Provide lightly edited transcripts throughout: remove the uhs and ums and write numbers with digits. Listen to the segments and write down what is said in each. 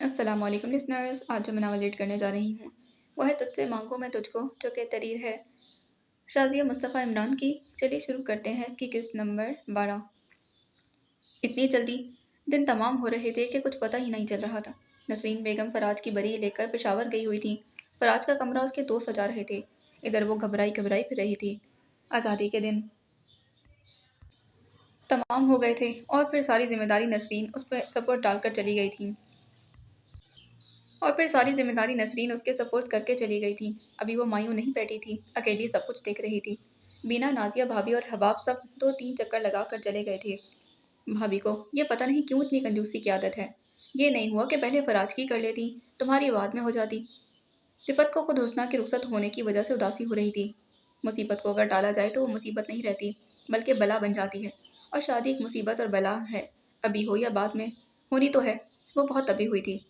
अस्सलाम वालेकुम लिसनर्स। आज जो मैं नावल रीड करने जा रही हूँ वो है तुझसे मांगू मैं तुझको, जो कि तहरीर है शाज़िया मुस्तफ़ा इमरान की। चलिए शुरू करते हैं इसकी किस्त नंबर 12। इतनी जल्दी दिन तमाम हो रहे थे कि कुछ पता ही नहीं चल रहा था। नसरीन बेगम फराज की बरी लेकर पेशावर गई हुई थी। फराज का कमरा उसके दोस्त सजा रहे थे। इधर वो घबराई घबराई फिर रही थी। आज़ादी के दिन तमाम हो गए थे और फिर सारी जिम्मेदारी नसरीन उस पर सपोर्ट डालकर चली गई थी। और फिर सारी जिम्मेदारी नसरीन उसके सपोर्ट करके चली गई थी। अभी वो मायूं नहीं बैठी थी, अकेली सब कुछ देख रही थी। बीना, नाजिया भाभी और हबाब सब 2-3 चक्कर लगा कर चले गए थे। भाभी को ये पता नहीं क्यों इतनी कंजूसी की आदत है। ये नहीं हुआ कि पहले फराज की कर लेती, तुम्हारी बाद में हो जाती। रिफत को खुद हुस्ना की रुखसत होने की वजह से उदासी हो रही थी। मुसीबत को अगर टाला जाए तो वो मुसीबत नहीं रहती, बल्कि बला बन जाती है। और शादी एक मुसीबत और बला है, अभी हो या बाद में, होनी तो है। वो बहुत तभी हुई थी।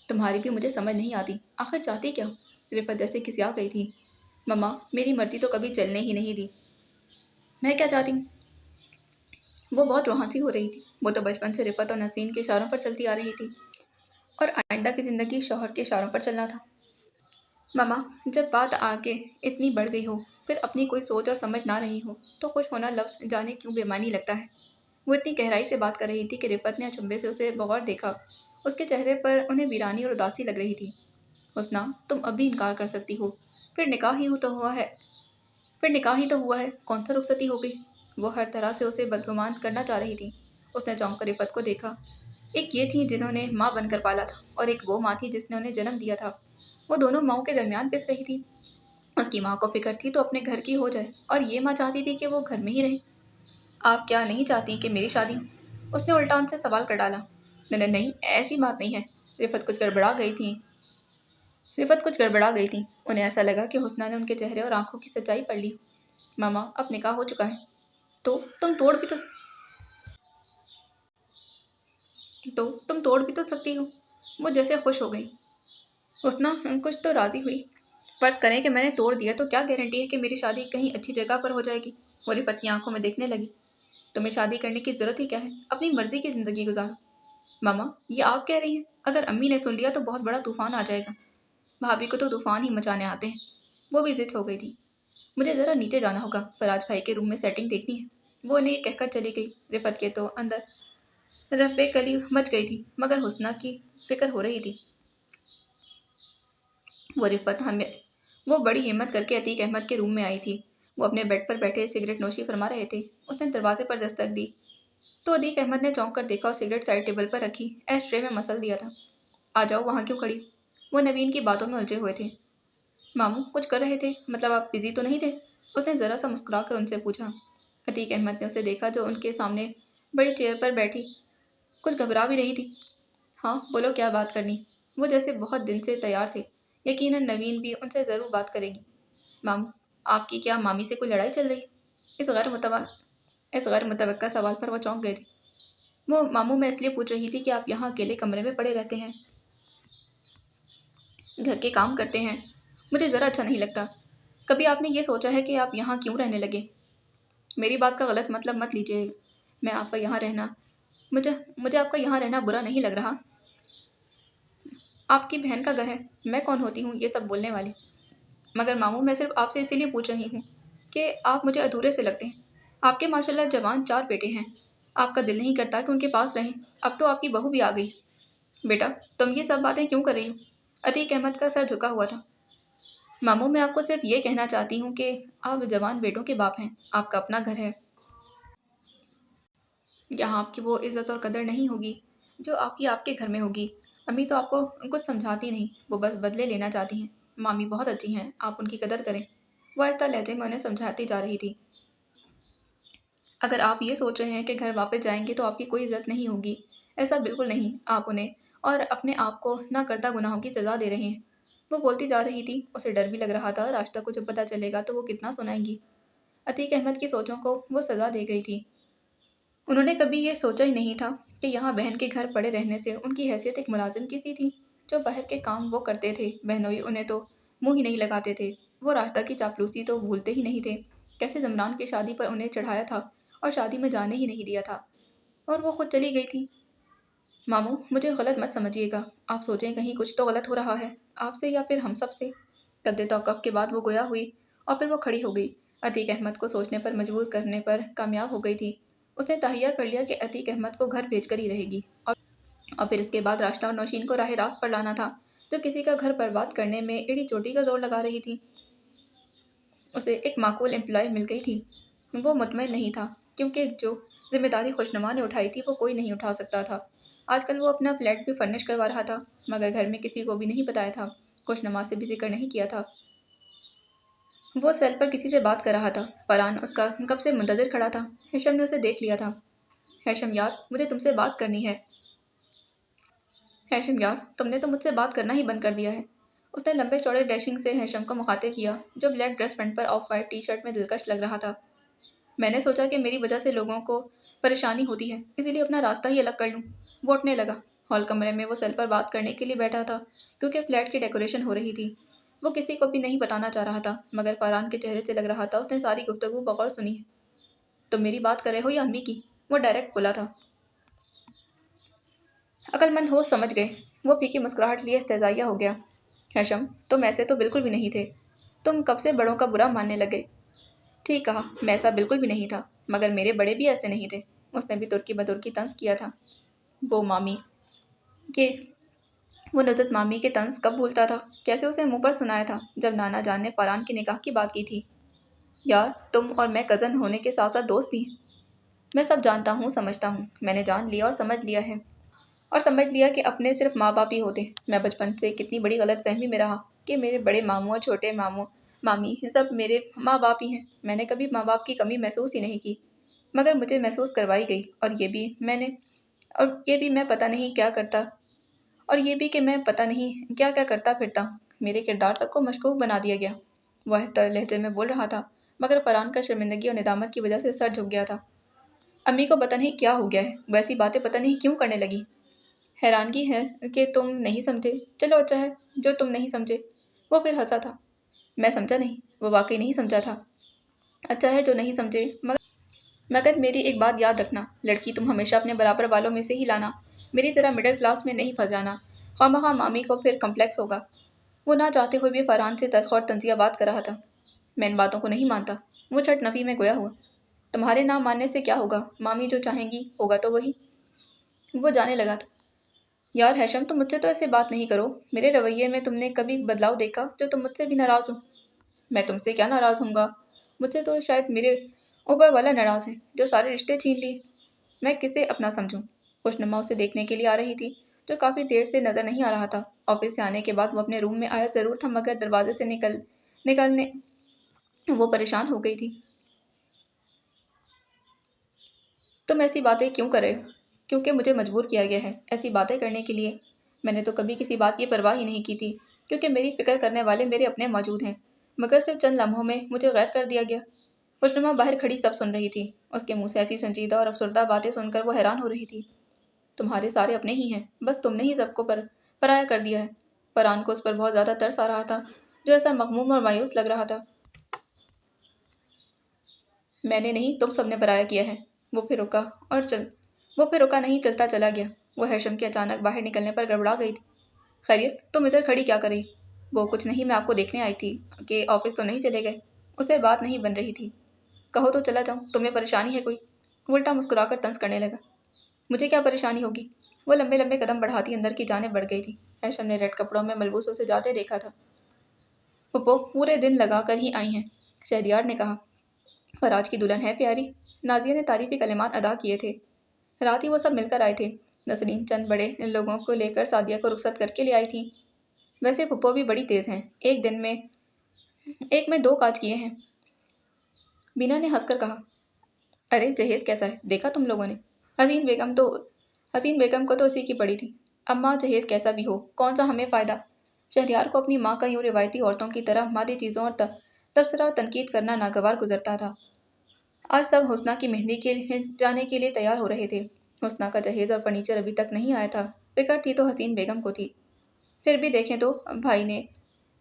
तुम्हारी भी मुझे समझ नहीं आती, आखिर चाहती क्या हो? रिफत जैसे खिसिया गई थी। मम्मा, मेरी मर्जी तो कभी चलने ही नहीं दी। मैं क्या चाहती हूँ? वो बहुत रोहानसी हो रही थी। वो तो बचपन से रिफत और नसीन के इशारों पर चलती आ रही थी, और आइंदा की जिंदगी शौहर के इशारों पर चलना था। मम्मा, जब बात आगे इतनी बढ़ गई हो, फिर अपनी कोई सोच और समझ ना रही हो, तो खुश होना लफ्ज़ जाने क्यों बेमानी लगता है। वो इतनी गहराई से बात कर रही थी कि रिफत ने अचंभे से उसे बगौर देखा। उसके चेहरे पर उन्हें वीरानी और उदासी लग रही थी। हुस्ना, तुम अब भी इनकार कर सकती हो। फिर निकाह ही तो हुआ है। फिर निकाह ही तो हुआ है, कौन सा रुखसती हो गई? वो हर तरह से उसे बदगुमान करना चाह रही थी। उसने चौंक कर रिफत को देखा। एक ये थी जिन्होंने माँ बनकर पाला था, और एक वो माँ थी जिसने उन्हें जन्म दिया था। वो दोनों माँओं के दरमियान पिस रही थी। उसकी माँ को फिक्र थी तो अपने घर की हो जाए, और ये माँ चाहती थी कि वो घर में ही रहे। आप क्या नहीं चाहती कि मेरी शादी? उसने उल्टा उनसे सवाल कर डाला। नहीं नहीं, ऐसी बात नहीं है। रिफत कुछ गड़बड़ा गई थी। उन्हें ऐसा लगा कि हुस्ना ने उनके चेहरे और आंखों की सच्चाई पढ़ ली। मामा, अब निकाह हो चुका है, तो तुम तोड़ भी तो तुम तोड़ भी तो सकती हो। वो जैसे खुश हो गई। हुस्ना कुछ तो राजी हुई। फर्ज करें कि मैंने तोड़ दिया, तो क्या गारंटी है कि मेरी शादी कहीं अच्छी जगह पर हो जाएगी? वो रिफत की आंखों में देखने लगी। तुम्हें शादी करने की जरूरत ही क्या है? अपनी मर्जी की जिंदगी गुजारो। मामा, ये आप कह रही हैं? अगर अम्मी ने सुन लिया तो बहुत बड़ा तूफान आ जाएगा। भाभी को तो तूफान ही मचाने आते हैं। वो भी जिद हो गई थी। मुझे ज़रा नीचे जाना होगा, फराज भाई के रूम में सेटिंग देखनी है। वो उन्हें कहकर चली गई। रिफत के तो अंदर रफ़े कली मच गई थी, मगर हुस्ना की फिक्र हो रही थी। वो रिफत हमें वो बड़ी हिम्मत करके अतीक अहमद के रूम में आई थी। वो अपने बेड पर बैठे सिगरेट नोशी फरमा रहे थे। उसने दरवाजे पर दस्तक दी तो अतीक अहमद ने चौंक कर देखा और सिगरेट साइड टेबल पर रखी एश ट्रे में मसल दिया था। आ जाओ, वहाँ क्यों खड़ी? वो नवीन की बातों में उलझे हुए थे। मामू, कुछ कर रहे थे? मतलब आप बिजी तो नहीं थे? उसने ज़रा सा मुस्कुरा कर उनसे पूछा। अतीक अहमद ने उसे देखा, जो उनके सामने बड़ी चेयर पर बैठी कुछ घबरा भी रही थी। हाँ बोलो, क्या बात करनी? वो जैसे बहुत दिन से तैयार थे। यकीनन नवीन भी उनसे ज़रूर बात करेगी। मामू, आपकी क्या मामी से कोई लड़ाई चल रही? इस गैर मुतवा इस गैर मुतवक्का सवाल पर वो चौंक गए थे। वो मामू, मैं इसलिए पूछ रही थी कि आप यहाँ अकेले कमरे में पड़े रहते हैं, घर के काम करते हैं। मुझे ज़रा अच्छा नहीं लगता। कभी आपने ये सोचा है कि आप यहाँ क्यों रहने लगे? मेरी बात का गलत मतलब मत लीजिए। मैं आपका यहाँ रहना मुझे मुझे आपका यहाँ रहना बुरा नहीं लग रहा। आपकी बहन का घर है, मैं कौन होती हूँ ये सब बोलने वाली? मगर मामू, मैं सिर्फ आपसे इसीलिए पूछ रही हूँ कि आप मुझे अधूरे से लगते हैं। आपके माशाल्लाह जवान 4 बेटे हैं। आपका दिल नहीं करता कि उनके पास रहें? अब तो आपकी बहू भी आ गई। बेटा, तुम ये सब बातें क्यों कर रही हो? अतीक अहमद का सर झुका हुआ था। मामू, मैं आपको सिर्फ ये कहना चाहती हूँ कि आप जवान बेटों के बाप हैं। आपका अपना घर है। यहाँ आपकी वो इज्जत और कदर नहीं होगी जो आपकी आपके घर में होगी। अम्मी तो आपको कुछ समझाती नहीं, वो बस बदले लेना चाहती हैं। मामी बहुत अच्छी हैं, आप उनकी कदर करें। वो आहिस्ता लहजे में उन्हें समझाती जा रही थी। अगर आप ये सोच रहे हैं कि घर वापस जाएंगे तो आपकी कोई इज्जत नहीं होगी, ऐसा बिल्कुल नहीं। आप उन्हें और अपने आप को ना करदा गुनाहों की सज़ा दे रहे हैं। वो बोलती जा रही थी। उसे डर भी लग रहा था, रास्ता को जब पता चलेगा तो वो कितना सुनाएंगी। अतीक अहमद की सोचों को वो सज़ा दे गई थी। उन्होंने कभी ये सोचा ही नहीं था कि यहाँ बहन के घर पड़े रहने से उनकी हैसियत एक मुलाजिम की सी थी। जो बाहर के काम वो करते थे, बहनोई उन्हें तो मुंह ही नहीं लगाते थे। वो रास्ता की चापलूसी तो भूलते ही नहीं थे। कैसे जमरान की शादी पर उन्हें चढ़ाया था और शादी में जाने ही नहीं दिया था, और वो खुद चली गई थी। मामू, मुझे गलत मत समझिएगा। आप सोचें कहीं कुछ तो गलत हो रहा है, आपसे या फिर हम सब से। रद्द तौक़ुफ़ के बाद वो गोया हुई और फिर वो खड़ी हो गई। अतीक अहमद को सोचने पर मजबूर करने पर कामयाब हो गई थी। उसने तहैया कर लिया कि अतीक अहमद को घर भेज कर ही रहेगी और फिर इसके बाद राशिदा और नौशीन को राह रास्त पर लाना था, जो किसी का घर बर्बाद करने में एड़ी चोटी का जोर लगा रही थी। उसे एक माकूल एम्प्लॉय मिल गई थी। वो मुतमईन नहीं था, क्योंकि जो जिम्मेदारी खुशनुमा ने उठाई थी वो कोई नहीं उठा सकता था। आजकल वो अपना फ्लैट भी फर्निश करवा रहा था, मगर घर में किसी को भी नहीं बताया था, खुशनुमा से भी जिक्र नहीं किया था। वो सेल पर किसी से बात कर रहा था। फरहान उसका कब से मुंतज़िर खड़ा था। हेशम ने उसे देख लिया था। हेशम यार, मुझे तुमसे बात करनी है। हेशम यार, तुमने तो मुझसे बात करना ही बंद कर दिया है। उसने लंबे चौड़े डैशिंग से हेशम को मुखातिब किया, जो ब्लैक ड्रेस पैंट पर ऑफ वाइट टी शर्ट में दिलकश लग रहा था। मैंने सोचा कि मेरी वजह से लोगों को परेशानी होती है, इसीलिए अपना रास्ता ही अलग कर लूँ। वो उठने लगा। हॉल कमरे में वो सेल पर बात करने के लिए बैठा था, क्योंकि फ्लैट की डेकोरेशन हो रही थी। वो किसी को भी नहीं बताना चाह रहा था, मगर फरहान के चेहरे से लग रहा था उसने सारी गुफ्तगू बगौर सुनी है। तुम मेरी बात कर रहे हो या अम्मी की? वो डायरेक्ट बोला था। अक्लमंद हो समझ गए। वो फीकी मुस्कुराहट लिए इस्तेज़ाइया हो गया। हेशम, तुम ऐसे तो बिल्कुल भी नहीं थे। तुम कब से बड़ों का बुरा मानने लगे? ठीक कहा, मैं ऐसा बिल्कुल भी नहीं था, मगर मेरे बड़े भी ऐसे नहीं थे। उसने भी तुर्की बतुर्की तंज किया था। वो मामी के वो नुज़त मामी के तंज कब भूलता था? कैसे उसे मुंह पर सुनाया था, जब नाना जान ने फरहान के निकाह की बात की थी। यार, तुम और मैं कज़न होने के साथ साथ दोस्त भी हैं। मैं सब जानता हूँ, समझता हूँ। मैंने जान लिया और समझ लिया है, और समझ लिया कि अपने सिर्फ माँ बाप ही होते। मैं बचपन से कितनी बड़ी गलतफहमी में रहा कि मेरे बड़े मामू और छोटे मामू मामी सब मेरे माँ बाप ही हैं। मैंने कभी माँ बाप की कमी महसूस ही नहीं की, मगर मुझे महसूस करवाई गई। और ये भी मैं पता नहीं क्या करता और ये भी कि मैं पता नहीं क्या क्या करता फिरता। मेरे किरदार सबको मशकूक बना दिया गया। वह आहिस्ता लहजे में बोल रहा था, मगर फरहान का शर्मिंदगी और निदामत की वजह से सर झुक गया था। अम्मी को पता नहीं क्या हो गया है, वैसी बातें पता नहीं क्यों करने लगी। हैरानगी है कि तुम नहीं समझे। चलो अच्छा है जो तुम नहीं समझे। वो फिर हंसा था। मैं समझा नहीं, वो वाकई नहीं समझा था। अच्छा है जो नहीं समझे, मगर मेरी एक बात याद रखना, लड़की तुम हमेशा अपने बराबर वालों में से ही लाना। मेरी तरह मिडिल क्लास में नहीं फंस जाना। खामखा मामी को फिर कम्प्लेक्स होगा। वो ना चाहते हुए भी फरहान से तल्ख और तंजिया बात कर रहा था। मैं इन बातों को नहीं मानता। वो झट नफी में गोया हुआ। तुम्हारे ना मानने से क्या होगा? मामी जो चाहेंगी होगा तो वही। वो जाने लगा था। यार हेशम, तुम मुझसे तो ऐसे बात नहीं करो। मेरे रवैये में तुमने कभी बदलाव देखा जो तुम मुझसे भी नाराज़ हो? मैं तुमसे क्या नाराज़ होऊंगा? मुझसे तो शायद मेरे ऊपर वाला नाराज़ है, जो सारे रिश्ते छीन लिए। मैं किसे अपना समझूं? खुशनुमा उसे देखने के लिए आ रही थी, जो काफ़ी देर से नज़र नहीं आ रहा था। ऑफिस से आने के बाद वो अपने रूम में आया ज़रूर था, मगर दरवाजे से निकलने वो परेशान हो गई थी। तुम ऐसी बातें क्यों कर रहे हो? क्योंकि मुझे मजबूर किया गया है ऐसी बातें करने के लिए। मैंने तो कभी किसी बात की परवाह ही नहीं की थी, क्योंकि मेरी फ़िक्र करने वाले मेरे अपने मौजूद हैं, मगर सिर्फ चंद लम्हों में मुझे गैर कर दिया गया। खुशनुमा बाहर खड़ी सब सुन रही थी। उसके मुंह से ऐसी संजीदा और अफसरदा बातें सुनकर वो हैरान हो रही थी। तुम्हारे सारे अपने ही हैं, बस तुमने ही सबको पराया कर दिया है। फरहान को उस पर बहुत ज़्यादा तरस आ रहा था, जो ऐसा मखमूम और मायूस लग रहा था। मैंने नहीं, तुम सबने पराया किया है। वो फिर रुका और चल वो फिर रुका नहीं, चलता चला गया। वो हेशम के अचानक बाहर निकलने पर गड़बड़ा गई थी। खैरियत, तुम इधर खड़ी क्या कर रही? वो कुछ नहीं, मैं आपको देखने आई थी कि ऑफिस तो नहीं चले गए। उसे बात नहीं बन रही थी। कहो तो चला जाऊं, तुम्हें परेशानी है कोई? वो उल्टा मुस्कुराकर तंज करने लगा। मुझे क्या परेशानी होगी? वो लंबे लंबे कदम बढ़ाती अंदर की जाने बढ़ गई थी। हेशम ने रेड कपड़ों में मलबूस उसे जाते देखा था। वो पूरे दिन लगा कर ही आई हैं, शहरियार ने कहा। फराज की दुल्हन है प्यारी। नाजिया ने तारीफी कलिमात अदा किए थे। रात ही वो सब मिलकर आए थे। नसरीन चंद बड़े लोगों को लेकर सादिया को रुखसत करके ले आई थी। वैसे फुप्पो भी बड़ी तेज हैं, एक में 2 काज किए हैं। बीना ने हंसकर कहा। अरे जहेज कैसा है, देखा तुम लोगों ने? हसीन बेगम तो हसीन बेगम को तो उसी की पड़ी थी। अम्मा जहेज कैसा भी हो, कौन सा हमें फ़ायदा। शहरियार को अपनी माँ का यूँ रिवायती औरतों की तरह मादी चीज़ों और तबसरा और तनकीद करना नागवार गुजरता था। आज सब हुस्ना की मेहंदी के लिए जाने के लिए तैयार हो रहे थे। हुस्ना का जहेज और फर्नीचर अभी तक नहीं आया था। फिक्र थी तो हसीन बेगम को थी। फिर भी देखें तो भाई ने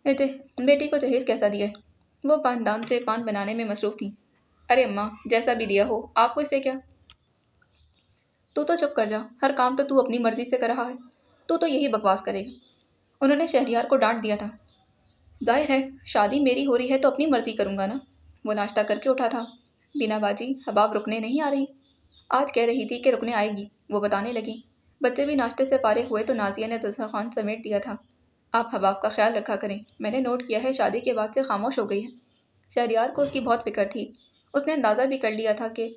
बेटी को जहेज कैसा दिया है। वो पानदान से पान बनाने में मसरूफ़ थी। अरे अम्मा, जैसा भी दिया हो, आपको इससे क्या? تو چپ کر جا، ہر کام تو اپنی مرضی سے کر رہا ہے، تو یہی بکواس کرے گا۔ انہوں نے شہریار کو ڈانٹ دیا تھا۔ ظاہر ہے شادی میری ہو رہی ہے تو اپنی مرضی کروں گا نا۔ وہ ناشتہ کر کے اٹھا تھا۔ بینا باجی حباب رکنے نہیں آ رہی؟ آج کہہ رہی تھی کہ رکنے آئے گی، وہ بتانے لگی۔ بچے بھی ناشتے سے فارغ ہوئے تو نازیہ نے دسترخوان سمیٹ دیا تھا۔ آپ حباب کا خیال رکھا کریں، میں نے نوٹ کیا ہے شادی کے بعد سے خاموش ہو گئی ہے۔ شہریار کو اس کی بہت فکر تھی۔ اس نے اندازہ بھی کر لیا تھا کہ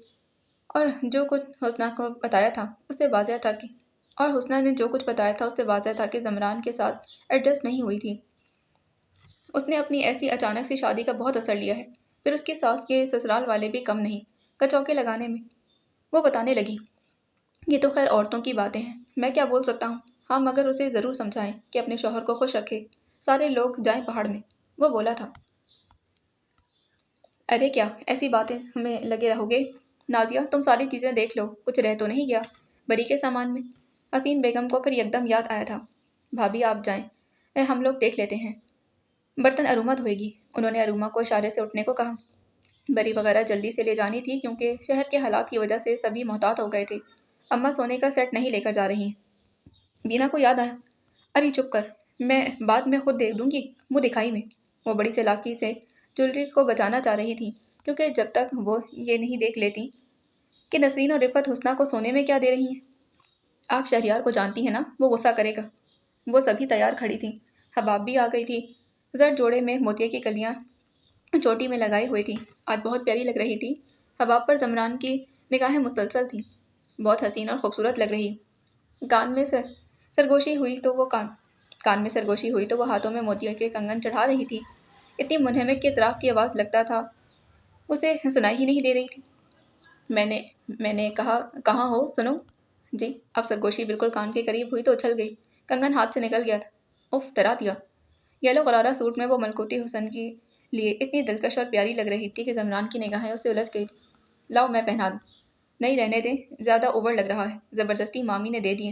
اور جو کچھ حسنہ کو بتایا تھا اس سے واضح تھا کہ اور حسنہ نے جو کچھ بتایا تھا اس سے واضح تھا کہ زمران کے ساتھ ایڈجسٹ نہیں ہوئی تھی۔ اس نے اپنی ایسی اچانک سی شادی کا بہت اثر لیا ہے، پھر اس کی ساس کے سسرال والے بھی کم نہیں کچوکے لگانے میں۔ وہ بتانے لگی، یہ تو خیر عورتوں کی باتیں ہیں، میں کیا بول سکتا ہوں، ہاں مگر اسے ضرور سمجھائیں کہ اپنے شوہر کو خوش رکھے، سارے لوگ جائیں پہاڑ میں، وہ بولا تھا۔ ارے کیا ایسی باتیں ہمیں لگے رہو گے؟ نازیہ تم ساری چیزیں دیکھ لو، کچھ رہ تو نہیں گیا بری کے سامان میں؟ حسین بیگم کو پھر یکدم یاد آیا تھا۔ بھابھی آپ جائیں، ہم لوگ دیکھ لیتے ہیں، برتن اروما دھوئے گی۔ انہوں نے اروما کو اشارے سے اٹھنے کو کہا۔ بری وغیرہ جلدی سے لے جانی تھی کیونکہ شہر کے حالات کی وجہ سے سبھی محتاط ہو گئے تھے۔ اماں سونے کا سیٹ نہیں لے کر جا رہی ہیں۔ بینا کو یاد آیا، ارے چپ کر، میں بعد میں خود دے دوں گی، منہ دکھائی میں۔ وہ بڑی چالاکی سے جولری کو بچانا چاہ رہی تھی کیونکہ جب تک وہ یہ نہیں دیکھ لیتی کہ نسرین اور رفت حسنہ کو سونے میں کیا دے رہی ہیں۔ آپ شہریار کو جانتی ہیں نا، وہ غصہ کرے گا۔ وہ سبھی تیار کھڑی تھیں۔ حباب بھی آ گئی تھی، زرد جوڑے میں موتیے کی کلیاں چوٹی میں لگائی ہوئی تھی، آج بہت پیاری لگ رہی تھی۔ حباب پر زمران کی نگاہیں مسلسل تھیں، بہت حسین اور خوبصورت لگ رہی۔ کان میں سرگوشی ہوئی تو وہ ہاتھوں میں موتیوں کے کنگن چڑھا رہی تھی، اتنی منہمک کہ اطراف کی آواز لگتا تھا اسے سنائی ہی نہیں دے رہی تھی۔ میں نے کہا کہاں ہو، سنو۔ جی۔ اب سرگوشی بالکل کان کے قریب ہوئی تو اچھل گئی، کنگن ہاتھ سے نکل گیا تھا۔ اف، ڈرا دیا۔ یلو غرارہ سوٹ میں وہ ملکوتی حسن کے لیے اتنی دلکش اور پیاری لگ رہی تھی کہ زمران کی نگاہیں اس سے الجھ گئی تھی۔ لاؤ میں پہنا دوں۔ نہیں رہنے دیں، زیادہ اوور لگ رہا ہے، زبردستی مامی نے دے دیے۔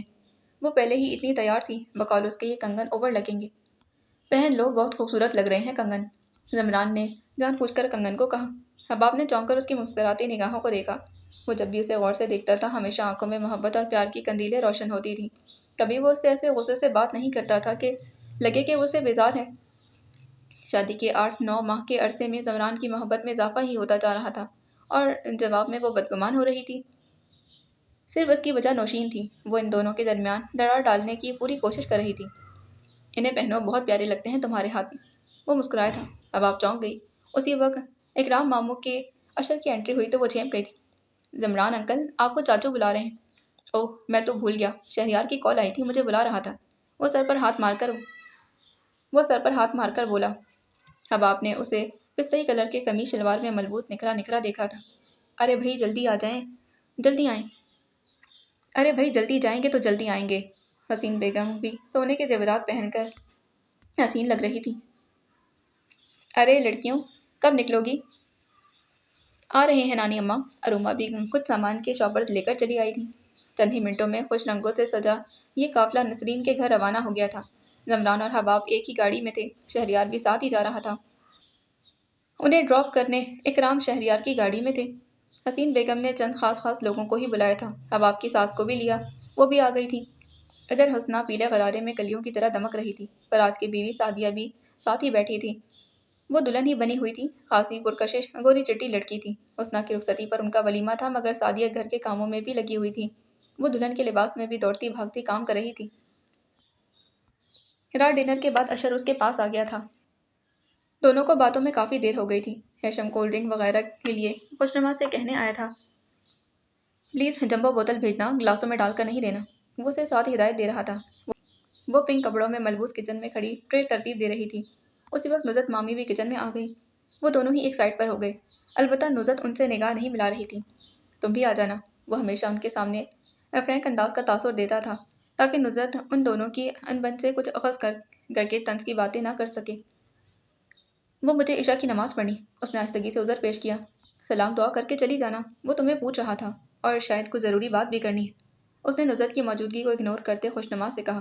وہ پہلے ہی اتنی تیار تھی، بقول اس کے یہ کنگن اوور لگیں گے۔ پہن لو، بہت خوبصورت لگ رہے ہیں کنگن، زمران نے جان بوجھ کر کنگن کو کہا۔ حباب نے چونک کر اس کی مسکراتی نگاہوں کو دیکھا۔ وہ جب بھی اسے غور سے دیکھتا تھا ہمیشہ آنکھوں میں محبت اور پیار کی قندیلیں روشن ہوتی تھیں۔ کبھی وہ اس سے ایسے غصے سے بات نہیں کرتا تھا کہ لگے کہ وہ اسے بیزار ہے۔ شادی کے 8-9 ماہ کے عرصے میں زمران کی محبت میں اضافہ ہی ہوتا جا رہا تھا اور جواب میں وہ بدگمان ہو رہی تھی۔ صرف اس کی وجہ نوشین تھی، وہ ان دونوں کے درمیان دراڑ ڈالنے کی پوری کوشش کر رہی تھی۔ انہیں پہنو، بہت پیارے لگتے ہیں تمہارے ہاتھ میں۔ وہ مسکرایا تھا۔ اب آپ چونک گئی۔ اسی وقت اکرام ماموں کے اشر کی انٹری ہوئی تو وہ جھینپ گئی تھی۔ زمران انکل، آپ کو چاچو بلا رہے ہیں۔ اوہ، میں تو بھول گیا، شہریار کی کال آئی تھی، مجھے بلا رہا تھا۔ وہ سر پر ہاتھ مار کر بولا۔ حباب نے اسے پستئی کلر کے قمیص شلوار میں ملبوس نکھرا دیکھا تھا۔ ارے بھائی جلدی آ جائیں، جلدی آئیں۔ ارے بھائی جلدی جائیں گے تو جلدی آئیں گے۔ حسین بیگم بھی سونے کے زیورات پہن کر حسین لگ رہی تھی۔ ارے لڑکیوں، کب نکلو گی؟ آ رہے ہیں نانی اماں۔ اروما بھی کچھ سامان کے شاپرز لے کر چلی آئی تھی۔ چند ہی منٹوں میں خوش رنگوں سے سجا یہ قافلہ نسرین کے گھر روانہ ہو گیا تھا۔ زمران اور حباب ایک ہی گاڑی میں تھے، شہریار بھی ساتھ ہی جا رہا تھا۔ انہیں ڈراپ کرنے اکرام شہریار کی گاڑی میں تھے۔ حسین بیگم نے چند خاص لوگوں کو ہی بلایا تھا، حباب کی ساس کو بھی لیا، وہ بھی آ گئی تھی۔ ادھر حسنہ پیلے غرارے میں کلیوں کی طرح دمک رہی تھی، فراز کی بیوی سعدیہ بھی ساتھ ہی بیٹھی تھی۔ وہ دلہن ہی بنی ہوئی تھی، خاصی پرکشش گوری چٹی لڑکی تھی۔ حسنہ کی رخصتی پر ان کا ولیمہ تھا مگر سعدیہ گھر کے کاموں میں بھی لگی ہوئی تھی، وہ دلہن کے لباس میں بھی دوڑتی بھاگتی کام کر رہی تھی۔ رات ڈنر کے بعد اشر اس کے پاس آ گیا تھا۔ دونوں کو باتوں میں کافی دیر ہو گئی تھی۔ ہیشم کولڈ ڈرنک وغیرہ کے لیے خوشنما سے کہنے آیا تھا، پلیز جمبو بوتل بھیجنا، گلاسوں میں ڈال کر نہیں دینا۔ وہ اسے ساتھ ہدایت دے رہا تھا۔ وہ پنک کپڑوں میں ملبوس کچن میں کھڑی ٹرے ترتیب دے رہی تھی۔ اسی وقت نزت مامی بھی کچن میں آ گئی۔ وہ دونوں ہی ایک سائڈ پر ہو گئے، البتہ نزت ان سے نگاہ نہیں ملا رہی تھی۔ تم بھی آ جانا، وہ ہمیشہ ان کے سامنے فرینک انداز کا تاثر دیتا تھا تاکہ نزت ان دونوں کی انبن سے کچھ اخذ کر کے طنز کی باتیں نہ کر سکے۔ وہ مجھے عشاء کی نماز پڑھنی، اس نے آہستگی سے عذر پیش کیا۔ سلام دعا کر کے چلی جانا، وہ تمہیں پوچھ رہا تھا اور شاید کچھ ضروری بات بھی کرنی ہے، اس نے نزت کی موجودگی کو اگنور کرتے خوشنما سے کہا۔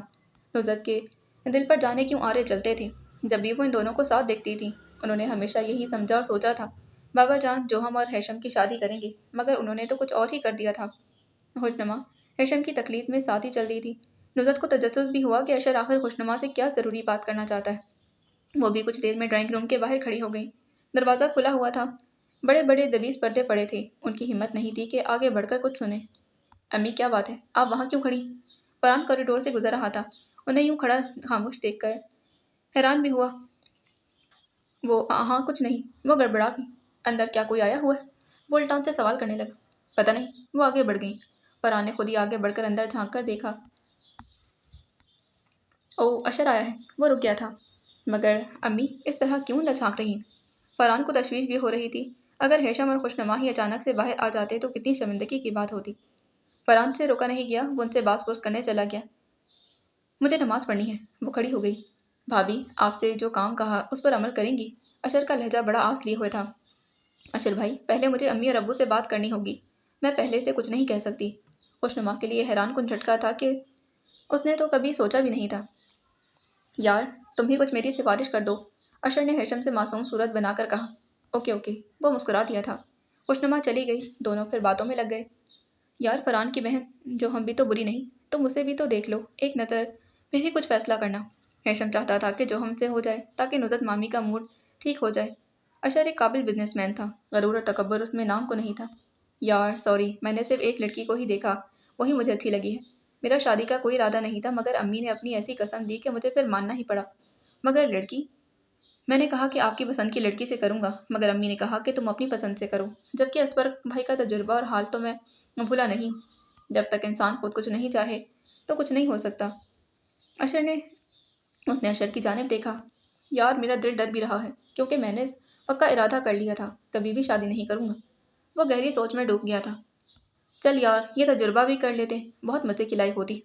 نزت کے دل پر جانے کیوں آرے چلتے تھے، جب بھی وہ ان دونوں کو ساتھ دیکھتی تھی انہوں نے ہمیشہ یہی سمجھا اور سوچا تھا بابا جان جوہم اور ہیشم کی شادی کریں گے، مگر انہوں نے تو کچھ اور ہی کر دیا تھا۔ خوشنما हेशम की तकलीफ में साथ ही चल रही थी। नुज़रत को तजस्सुस भी हुआ कि अशर आखिर खुशनुमा से क्या ज़रूरी बात करना चाहता है। वो भी कुछ देर में ड्राइंग रूम के बाहर खड़ी हो गई। दरवाज़ा खुला हुआ था। बड़े बड़े दबीज़ पर्दे पड़े थे। उनकी हिम्मत नहीं थी कि आगे बढ़कर कुछ सुने। अम्मी, क्या बात है? आप वहाँ क्यों खड़ी? फरहान कॉरिडोर से गुजर रहा था। उन्हें यूं खड़ा खामोश देखकर हैरान भी हुआ। वो हाँ, कुछ नहीं। वो गड़बड़ा गई। अंदर क्या कोई आया हुआ है? वो उल्टान से सवाल करने लगा। पता नहीं। वो आगे बढ़ गई। फरहान ने खुद ही आगे बढ़कर अंदर झांक कर देखा। ओह, अशर आया है। वो रुक गया था। मगर अम्मी, इस तरह क्यों अंदर झांक रही हैं? फरहान को तशवीश भी हो रही थी। अगर हेशम और खुशनुमा ही अचानक से बाहर आ जाते तो कितनी शर्मिंदगी की बात होती। फरहान से रोका नहीं गया। वो उनसे बास पोस करने चला गया। मुझे नमाज पढ़नी है। वो खड़ी हो गई। भाभी, आपसे जो काम कहा उस पर अमल करेंगी? अशर का लहजा बड़ा आस लिए हुए था। अशर भाई, पहले मुझे अम्मी और अब्बू से बात करनी होगी। मैं पहले से कुछ नहीं कह सकती। खुशनुमा के लिए हैरान कुन झटका था कि उसने तो कभी सोचा भी नहीं था। यार, तुम ही कुछ मेरी सिफारिश कर दो। अशर ने हेशम से मासूम सूरत बनाकर कहा। Okay okay. वो मुस्कुरा दिया था। खुशनुमा चली गई। दोनों फिर बातों में लग गए। यार फरहान की बहन, जो हम भी तो बुरी नहीं, तुम उसे भी तो देख लो एक नज़र, फिर ही कुछ फैसला करना। हेशम चाहता था कि जो हमसे हो जाए ताकि नुज़रत मामी का मूड ठीक हो जाए। अशर एक काबिल बिजनेसमैन था। गरूर और तकब्बुर उसमें नाम को नहीं था। यार सॉरी, मैंने सिर्फ एक लड़की को ही देखा, वही मुझे अच्छी लगी है। मेरा शादी का कोई इरादा नहीं था, मगर अम्मी ने अपनी ऐसी कसम दी कि मुझे फिर मानना ही पड़ा। मगर लड़की, मैंने कहा कि आपकी पसंद की लड़की से करूंगा, मगर अम्मी ने कहा कि तुम अपनी पसंद से करो। जबकि असबर भाई का तजुर्बा और हाल तो मैं भूला नहीं। जब तक इंसान खुद कुछ नहीं चाहे तो कुछ नहीं हो सकता। अशर ने उसने अशर की जानिब देखा। यार, मेरा दिल डर भी रहा है, क्योंकि मैंने पक्का इरादा कर लिया था, कभी भी शादी नहीं करूंगा। वो गहरी सोच में डूब गया था। चल यार, ये तजुर्बा भी कर लेते, बहुत मज़े की लाइफ होती।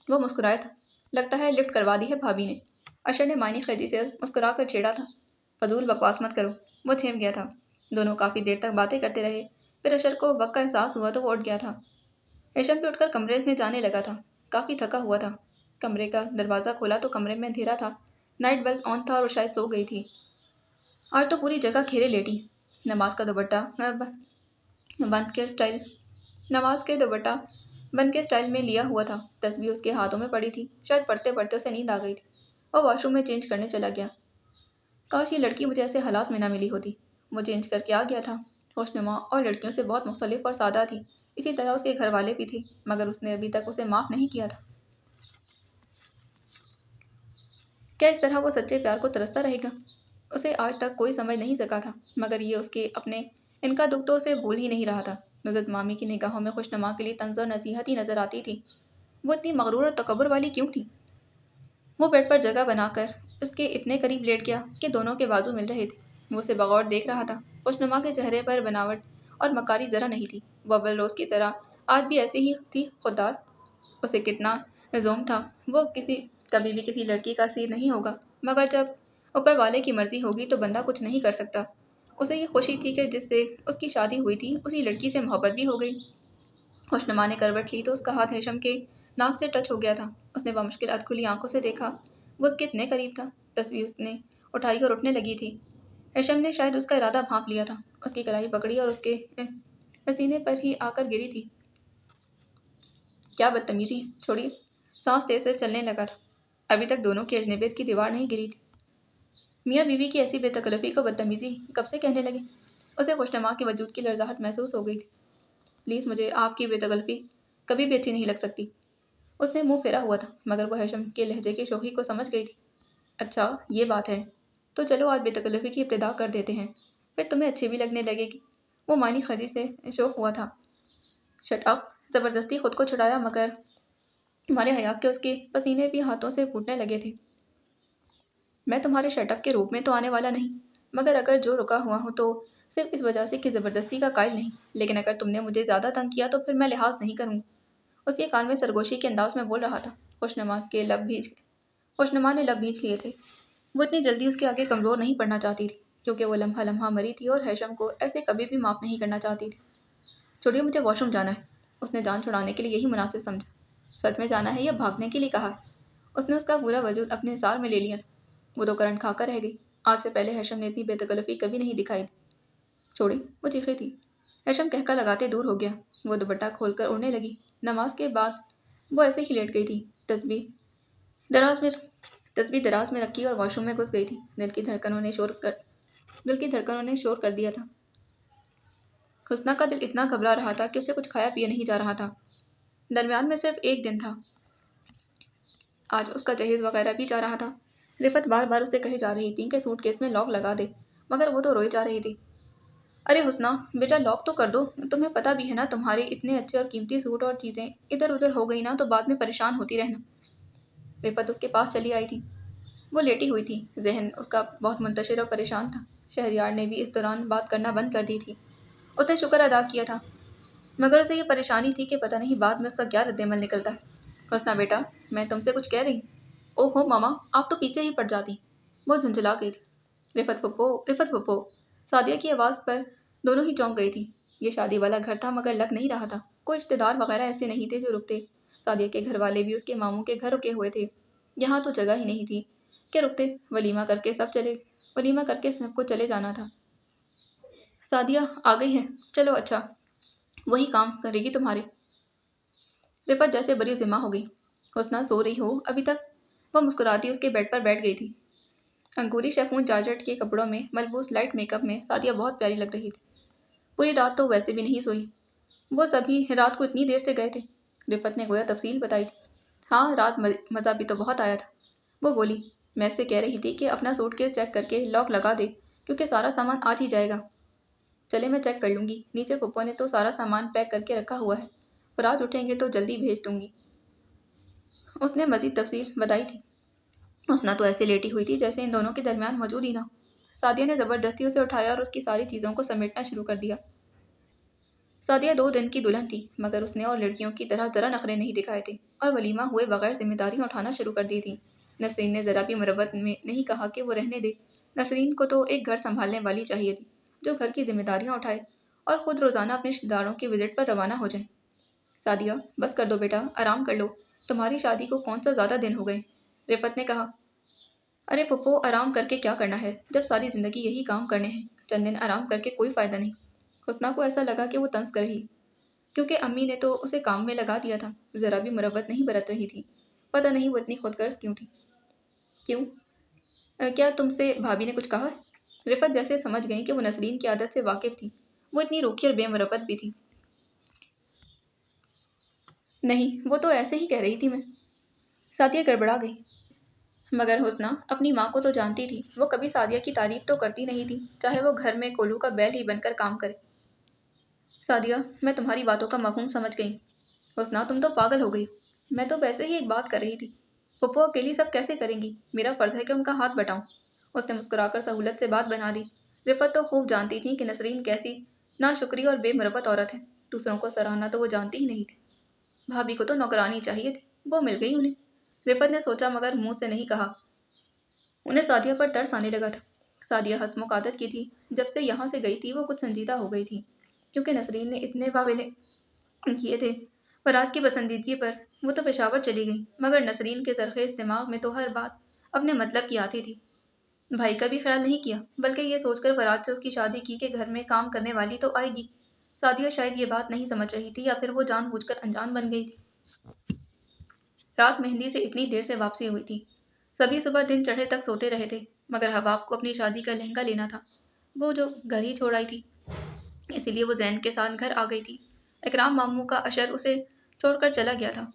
वो मुस्कुराया था। लगता है लिफ्ट करवा दी है भाभी ने। अशर ने मायने खैदी से मुस्कुरा कर छेड़ा था। फजूल बकवास मत करो। वो झेम गया था। दोनों काफ़ी देर तक बातें करते रहे। फिर अशर को वक्त का एहसास हुआ तो वो उठ गया था। हेशम भी उठकर कमरे में जाने लगा था। काफ़ी थका हुआ था। कमरे का दरवाज़ा खोला तो कमरे में अंधेरा था। नाइट बल्ब ऑन था और वो शायद सो गई थी। आज तो पूरी जगह घेरे लेटी। नमाज का दुपट्टा बंद के स्टाइल नमाज के दुपट्टा बंद के स्टाइल में लिया हुआ था। तस्बीह उसके हाथों में पड़ी थी। शायद पढ़ते पढ़ते उसे नींद आ गई थी। वो वॉशरूम में चेंज करने चला गया। काश ये लड़की मुझे ऐसे हालात में ना मिली होती। वो चेंज करके आ गया था। खुशनुमा और लड़कियों से बहुत मुख्तलिफ और सादा थी। इसी तरह उसके घर वाले भी थे, मगर उसने अभी तक उसे माफ़ नहीं किया था। क्या इस तरह वो सच्चे प्यार को तरसता रहेगा? उसे आज तक कोई समझ नहीं सका था, मगर ये उसके अपने इनका दुख तो उसे भूल ही नहीं रहा था। नुज़रत मामी की निगाहों में खुशनुमा के लिए तंज़ और नसीहत ही नज़र आती थी। वो इतनी मगरूर और तकब्बुर वाली क्यों थी? वो बेड पर जगह बनाकर उसके इतने करीब लेट गया कि दोनों के बाजू मिल रहे थे। वो उसे बगौर देख रहा था। खुशनुमा के चेहरे पर बनावट और मकारी ज़रा नहीं थी। वो अव्वल रोज़ की तरह आज भी ऐसी ही थी, खुददार। उसे कितना ज़ोम था। वो कभी भी किसी लड़की का असीर नहीं होगा, मगर जब ऊपर वाले की मर्ज़ी होगी तो बंदा कुछ नहीं कर सकता। उसे ये खुशी थी कि जिससे उसकी शादी हुई थी उसी लड़की से मोहब्बत भी हो गई। खुशनुमा ने करवट ली तो उसका हाथ हेशम के नाक से टच हो गया था। उसने मुश्किल अधखुली आंखों से देखा। वो उसके इतने करीब था। तस्वीर उसने उठाई और उठने लगी थी। हेशम ने शायद उसका इरादा भांप लिया था। उसकी कलाई पकड़ी और उसके पसीने पर ही आकर गिरी थी। क्या बदतमीजी, छोड़िए। सांस तेज से चलने लगा था। अभी तक दोनों की अजनबियत की दीवार नहीं गिरी थी। मियाँ बीवी की ऐसी बेतकल्लफ़ी को बदतमीजी कब से कहने लगे? उसे खुशनुमा के वजूद की लर्जाहट महसूस हो गई थी। प्लीज़, मुझे आपकी बेतकल्लफ़ी कभी भी अच्छी नहीं लग सकती। उसने मुंह फेरा हुआ था, मगर वह हेशम के लहजे की शोखी को समझ गई थी। अच्छा, ये बात है। तो चलो आज बेतकल्लफ़ी की इब्तिदा कर देते हैं, फिर तुम्हें अच्छी भी लगने लगेगी। वो मानी खदी से शौक हुआ था। Shut up. ज़बरदस्ती खुद को छुड़ाया, मगर तुम्हारे हया के उसके पसीने भी हाथों से फूटने लगे थे। मैं तुम्हारे शटअप के रूप में तो आने वाला नहीं, मगर अगर जो रुका हुआ हूँ तो सिर्फ इस वजह से कि ज़बरदस्ती का कायल नहीं। लेकिन अगर तुमने मुझे ज़्यादा तंग किया तो फिर मैं लिहाज नहीं करूँगा। उसके कान में सरगोशी के अंदाज में बोल रहा था। खुशनुमा ने लब भींच लिए थे। वो इतनी जल्दी उसके आगे कमज़ोर नहीं पड़ना चाहती थी, क्योंकि वो लम्हा लम्हा मरी थी और हेशम को ऐसे कभी भी माफ़ नहीं करना चाहती थी। छोड़िए, मुझे वॉशरूम जाना है। उसने जान छुड़ाने के लिए यही मुनासिब समझा। सच में जाना है या भागने के लिए कहा है? उसने उसका पूरा वजूद अपने हिसार में ले लिया था। वो तो करंट खाकर रह गई। आज से पहले हेशम ने इतनी बेतकल्लफ़ी कभी नहीं दिखाई थी। छोड़ी, वो चीखी थी। हेशम कहका लगाते दूर हो गया। वो दुपट्टा खोलकर उड़ने लगी। नमाज के बाद वो ऐसे ही लेट गई थी। तस्बीह दराज में तस्बीह दराज में रखी और वॉशरूम में घुस गई थी। दिल की धड़कनों ने शोर कर दिया था। हुस्ना का दिल इतना घबरा रहा था कि उसे कुछ खाया पिया नहीं जा रहा था। दरमियान में सिर्फ एक दिन था, आज उसका जहेज वगैरह भी जा रहा था। रिफत बार बार उसे कहे जा रही थी कि सूटकेस में लॉक लगा दे, मगर वो तो रोई जा रही थी। अरे हुस्ना बेटा, लॉक तो कर दो, तुम्हें पता भी है ना, तुम्हारे इतने अच्छे और कीमती सूट और चीज़ें इधर उधर हो गई ना तो बाद में परेशान होती रहना। रिफत उसके पास चली आई थी। वो लेटी हुई थी, जहन उसका बहुत मुंतशिर और परेशान था। शहरयार ने भी इस दौरान बात करना बंद कर दी थी। उसने शुक्र अदा किया था, मगर उसे ये परेशानी थी कि पता नहीं बाद में उसका क्या रद्देमल निकलता है। हुस्ना बेटा, मैं तुमसे कुछ कह रही। ओहो मामा, आप तो पीछे ही पड़ जाती। वो झुंझला गई थी। रिफत फुप्पो। सादिया की आवाज़ पर दोनों ही चौंक गई थी। ये शादी वाला घर था मगर लग नहीं रहा था। कोई रिश्तेदार वगैरह ऐसे नहीं थे जो रुकते। सादिया के घर वाले भी उसके मामू के घर रुके हुए थे। यहाँ तो जगह ही नहीं थी कि रुकते। वलीमा करके सबको चले जाना था। सादिया आ गई है, चलो अच्छा, वही काम करेगी तुम्हारे। रिफत जैसे बड़ी जिम्मा हो गई। हुस्ना सो रही हो अभी तक। वह मुस्कुराती उसके बेड पर बैठ गई थी। अंगूरी शेफून जार्जेट के कपड़ों में मलबूस लाइट मेकअप में सादिया बहुत प्यारी लग रही थी। पूरी रात तो वैसे भी नहीं सोई। वो सभी रात को इतनी देर से गए थे। रिफत ने गोया तफसील बताई थी। हाँ, रात मज़ा भी तो बहुत आया था। वो बोली, मैं इससे कह रही थी कि अपना सूटकेस चेक करके लॉक लगा दे, क्योंकि सारा सामान आज ही जाएगा। चले, मैं चेक कर लूँगी। नीचे पप्पो ने तो सारा सामान पैक करके रखा हुआ है, पर आज उठेंगे तो जल्दी भेज दूँगी। उसने मज़ीद तफसील बताई थी। हुस्ना तो ऐसे लेटी हुई थी जैसे इन दोनों के दरमियान मौजूद ही ना। सादिया ने ज़बरदस्ती उसे उठाया और उसकी सारी चीज़ों को समेटना शुरू कर दिया। सादिया 2 दिन की दुल्हन थी, मगर उसने और लड़कियों की तरह ज़रा नखरे नहीं दिखाए थे और वलीमा हुए बगैर जिम्मेदारियां उठाना शुरू कर दी थी। नसरीन ने ज़रा भी मुरव्वत में नहीं कहा कि वो रहने दे। नसरीन को तो एक घर संभालने वाली चाहिए थी, जो घर की जिम्मेदारियां उठाए और ख़ुद रोज़ाना अपने रिश्तेदारों की विजिट पर रवाना हो जाए। सादिया, बस कर दो बेटा, आराम कर लो। तुम्हारी शादी को कौन सा ज़्यादा दिन हो गए। रिफत ने कहा। अरे पप्पो, आराम करके क्या करना है, जब सारी ज़िंदगी यही काम करने हैं। चंद दिन आराम करके कोई फ़ायदा नहीं। हुस्ना को ऐसा लगा कि वो तंज कर रही, क्योंकि अम्मी ने तो उसे काम में लगा दिया था। ज़रा भी मुरव्वत नहीं बरत रही थी। पता नहीं वो इतनी खुदगर्ज क्यों थी। क्यों? क्या तुमसे भाभी ने कुछ कहा? रिफत जैसे समझ गई कि वो नसरीन की आदत से वाकिफ़ थी। वो इतनी रूखी और बेमुरव्वत भी थी। नहीं, वो तो ऐसे ही कह रही थी मैं। सादिया गड़बड़ा गई। मगर हुस्ना अपनी माँ को तो जानती थी, वो कभी सादिया की तारीफ तो करती नहीं थी, चाहे वो घर में कोलू का बैल ही बनकर काम करे। सादिया, मैं तुम्हारी बातों का मफहूम समझ गई। हुस्ना, तुम तो पागल हो गई। मैं तो वैसे ही एक बात कर रही थी। पप्पू अकेली सब कैसे करेंगी, मेरा फर्ज है कि उनका हाथ बटाऊं। उसने मुस्कुराकर सहूलत से बात बना दी। रिफत तो खूब जानती थी कि नसरीन कैसी नाशुक्री और बेमुरव्वत औरत है। दूसरों को सराहना तो वो जानती ही नहीं थी। भाभी को तो नौकरानी चाहिए थी, वो मिल गई उन्हें। रिफत ने सोचा मगर मुंह से नहीं कहा। उन्हें सादिया पर तरस आने लगा था। सादिया हंसमुख आदत की थी। जब से यहाँ से गई थी वो कुछ संजीदा हो गई थी, क्योंकि नसरीन ने इतने वावेले किए थे। फराज की पसंदीदगी पर वो तो पेशावर चली गई, मगर नसरीन के ज़रख़ेज़ दिमाग में तो हर बात अपने मतलब की आती थी। भाई का भी ख्याल नहीं किया, बल्कि ये सोचकर फराज से उसकी शादी की कि घर में काम करने वाली तो आएगी। सादिया शायद ये बात नहीं समझ रही थी, या फिर वो जानबूझकर अनजान बन गई थी। रात मेहंदी से इतनी देर से वापसी हुई थी। सभी सुबह दिन चढ़े तक सोते रहे थे, मगर हवाब को अपनी शादी का लहंगा लेना था, वो जो घर ही छोड़ आई थी। इसीलिए वो जैन के साथ घर आ गई थी। इकराम मामू का अशर उसे छोड़कर चला गया था।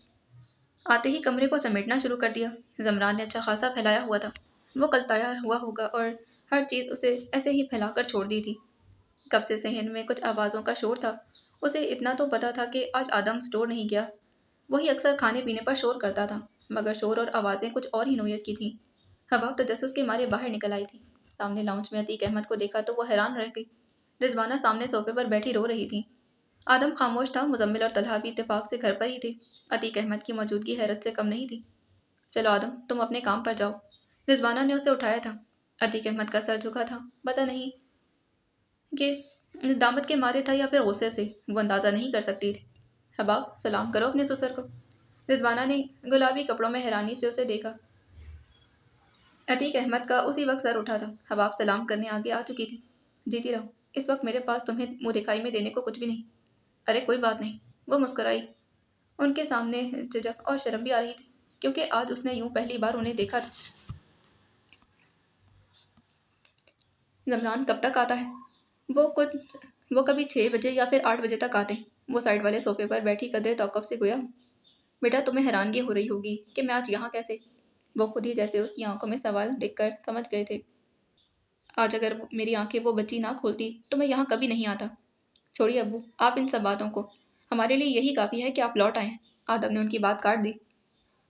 आते ही कमरे को समेटना शुरू कर दिया। जमरान ने अच्छा खासा फैलाया हुआ था। वो कल तैयार हुआ होगा और हर चीज़ उसे ऐसे ही फैलाकर छोड़ दी थी। कब से सहन में कुछ आवाज़ों का शोर था। उसे इतना तो पता था कि आज आदम स्टोर नहीं गया। वही अक्सर खाने पीने पर शोर करता था, मगर शोर और आवाज़ें कुछ और ही नोयत की थीं। हवा तजस्सुस के मारे बाहर निकल आई थी। सामने लाउंज में अतीक अहमद को देखा तो वो हैरान रह गई। रिजवाना सामने सोफे पर बैठी रो रही थी। आदम खामोश था। मुजम्मिल और तलहा भी इत्तेफाक से घर पर ही थे। अतीक अहमद की मौजूदगी हैरत से कम नहीं थी। चलो आदम, तुम अपने काम पर जाओ। रिजवाना ने उसे उठाया था। अतीक अहमद का सर झुका था। पता नहीं कि दामद के मारे था या फिर गुस्से से, वो अंदाज़ा नहीं कर सकती थी। हबाब, सलाम करो अपने ससुर को। रिजवाना ने गुलाबी कपड़ों में हैरानी से उसे देखा। अतीक अहमद का उसी वक्त सर उठा था। हबाब सलाम करने आगे आ चुकी थी। जीती रहो, इस वक्त मेरे पास तुम्हें मुँह दिखाई में देने को कुछ भी नहीं। अरे कोई बात नहीं, वो मुस्कुराई। ان کے سامنے جھجک اور شرم بھی آ رہی تھی کیونکہ آج اس نے یوں پہلی بار انہیں دیکھا تھا۔ زمران کب تک آتا ہے؟ وہ کبھی 6 بجے یا پھر 8 بجے تک آتے ہیں۔ وہ سائڈ والے صوفے پر بیٹھی قدرے توقف سے گویا، بیٹا تمہیں حیرانگی ہو رہی ہوگی کہ میں آج یہاں کیسے؟ وہ خود ہی جیسے اس کی آنکھوں میں سوال دیکھ کر سمجھ گئے تھے۔ آج اگر میری آنکھیں وہ بچی نہ کھولتی تو میں یہاں کبھی نہیں آتا۔ چھوڑیے ابو آپ ان سب باتوں کو، ہمارے لیے یہی کافی ہے کہ آپ لوٹ آئے ہیں۔ آدم نے ان کی بات کاٹ دی۔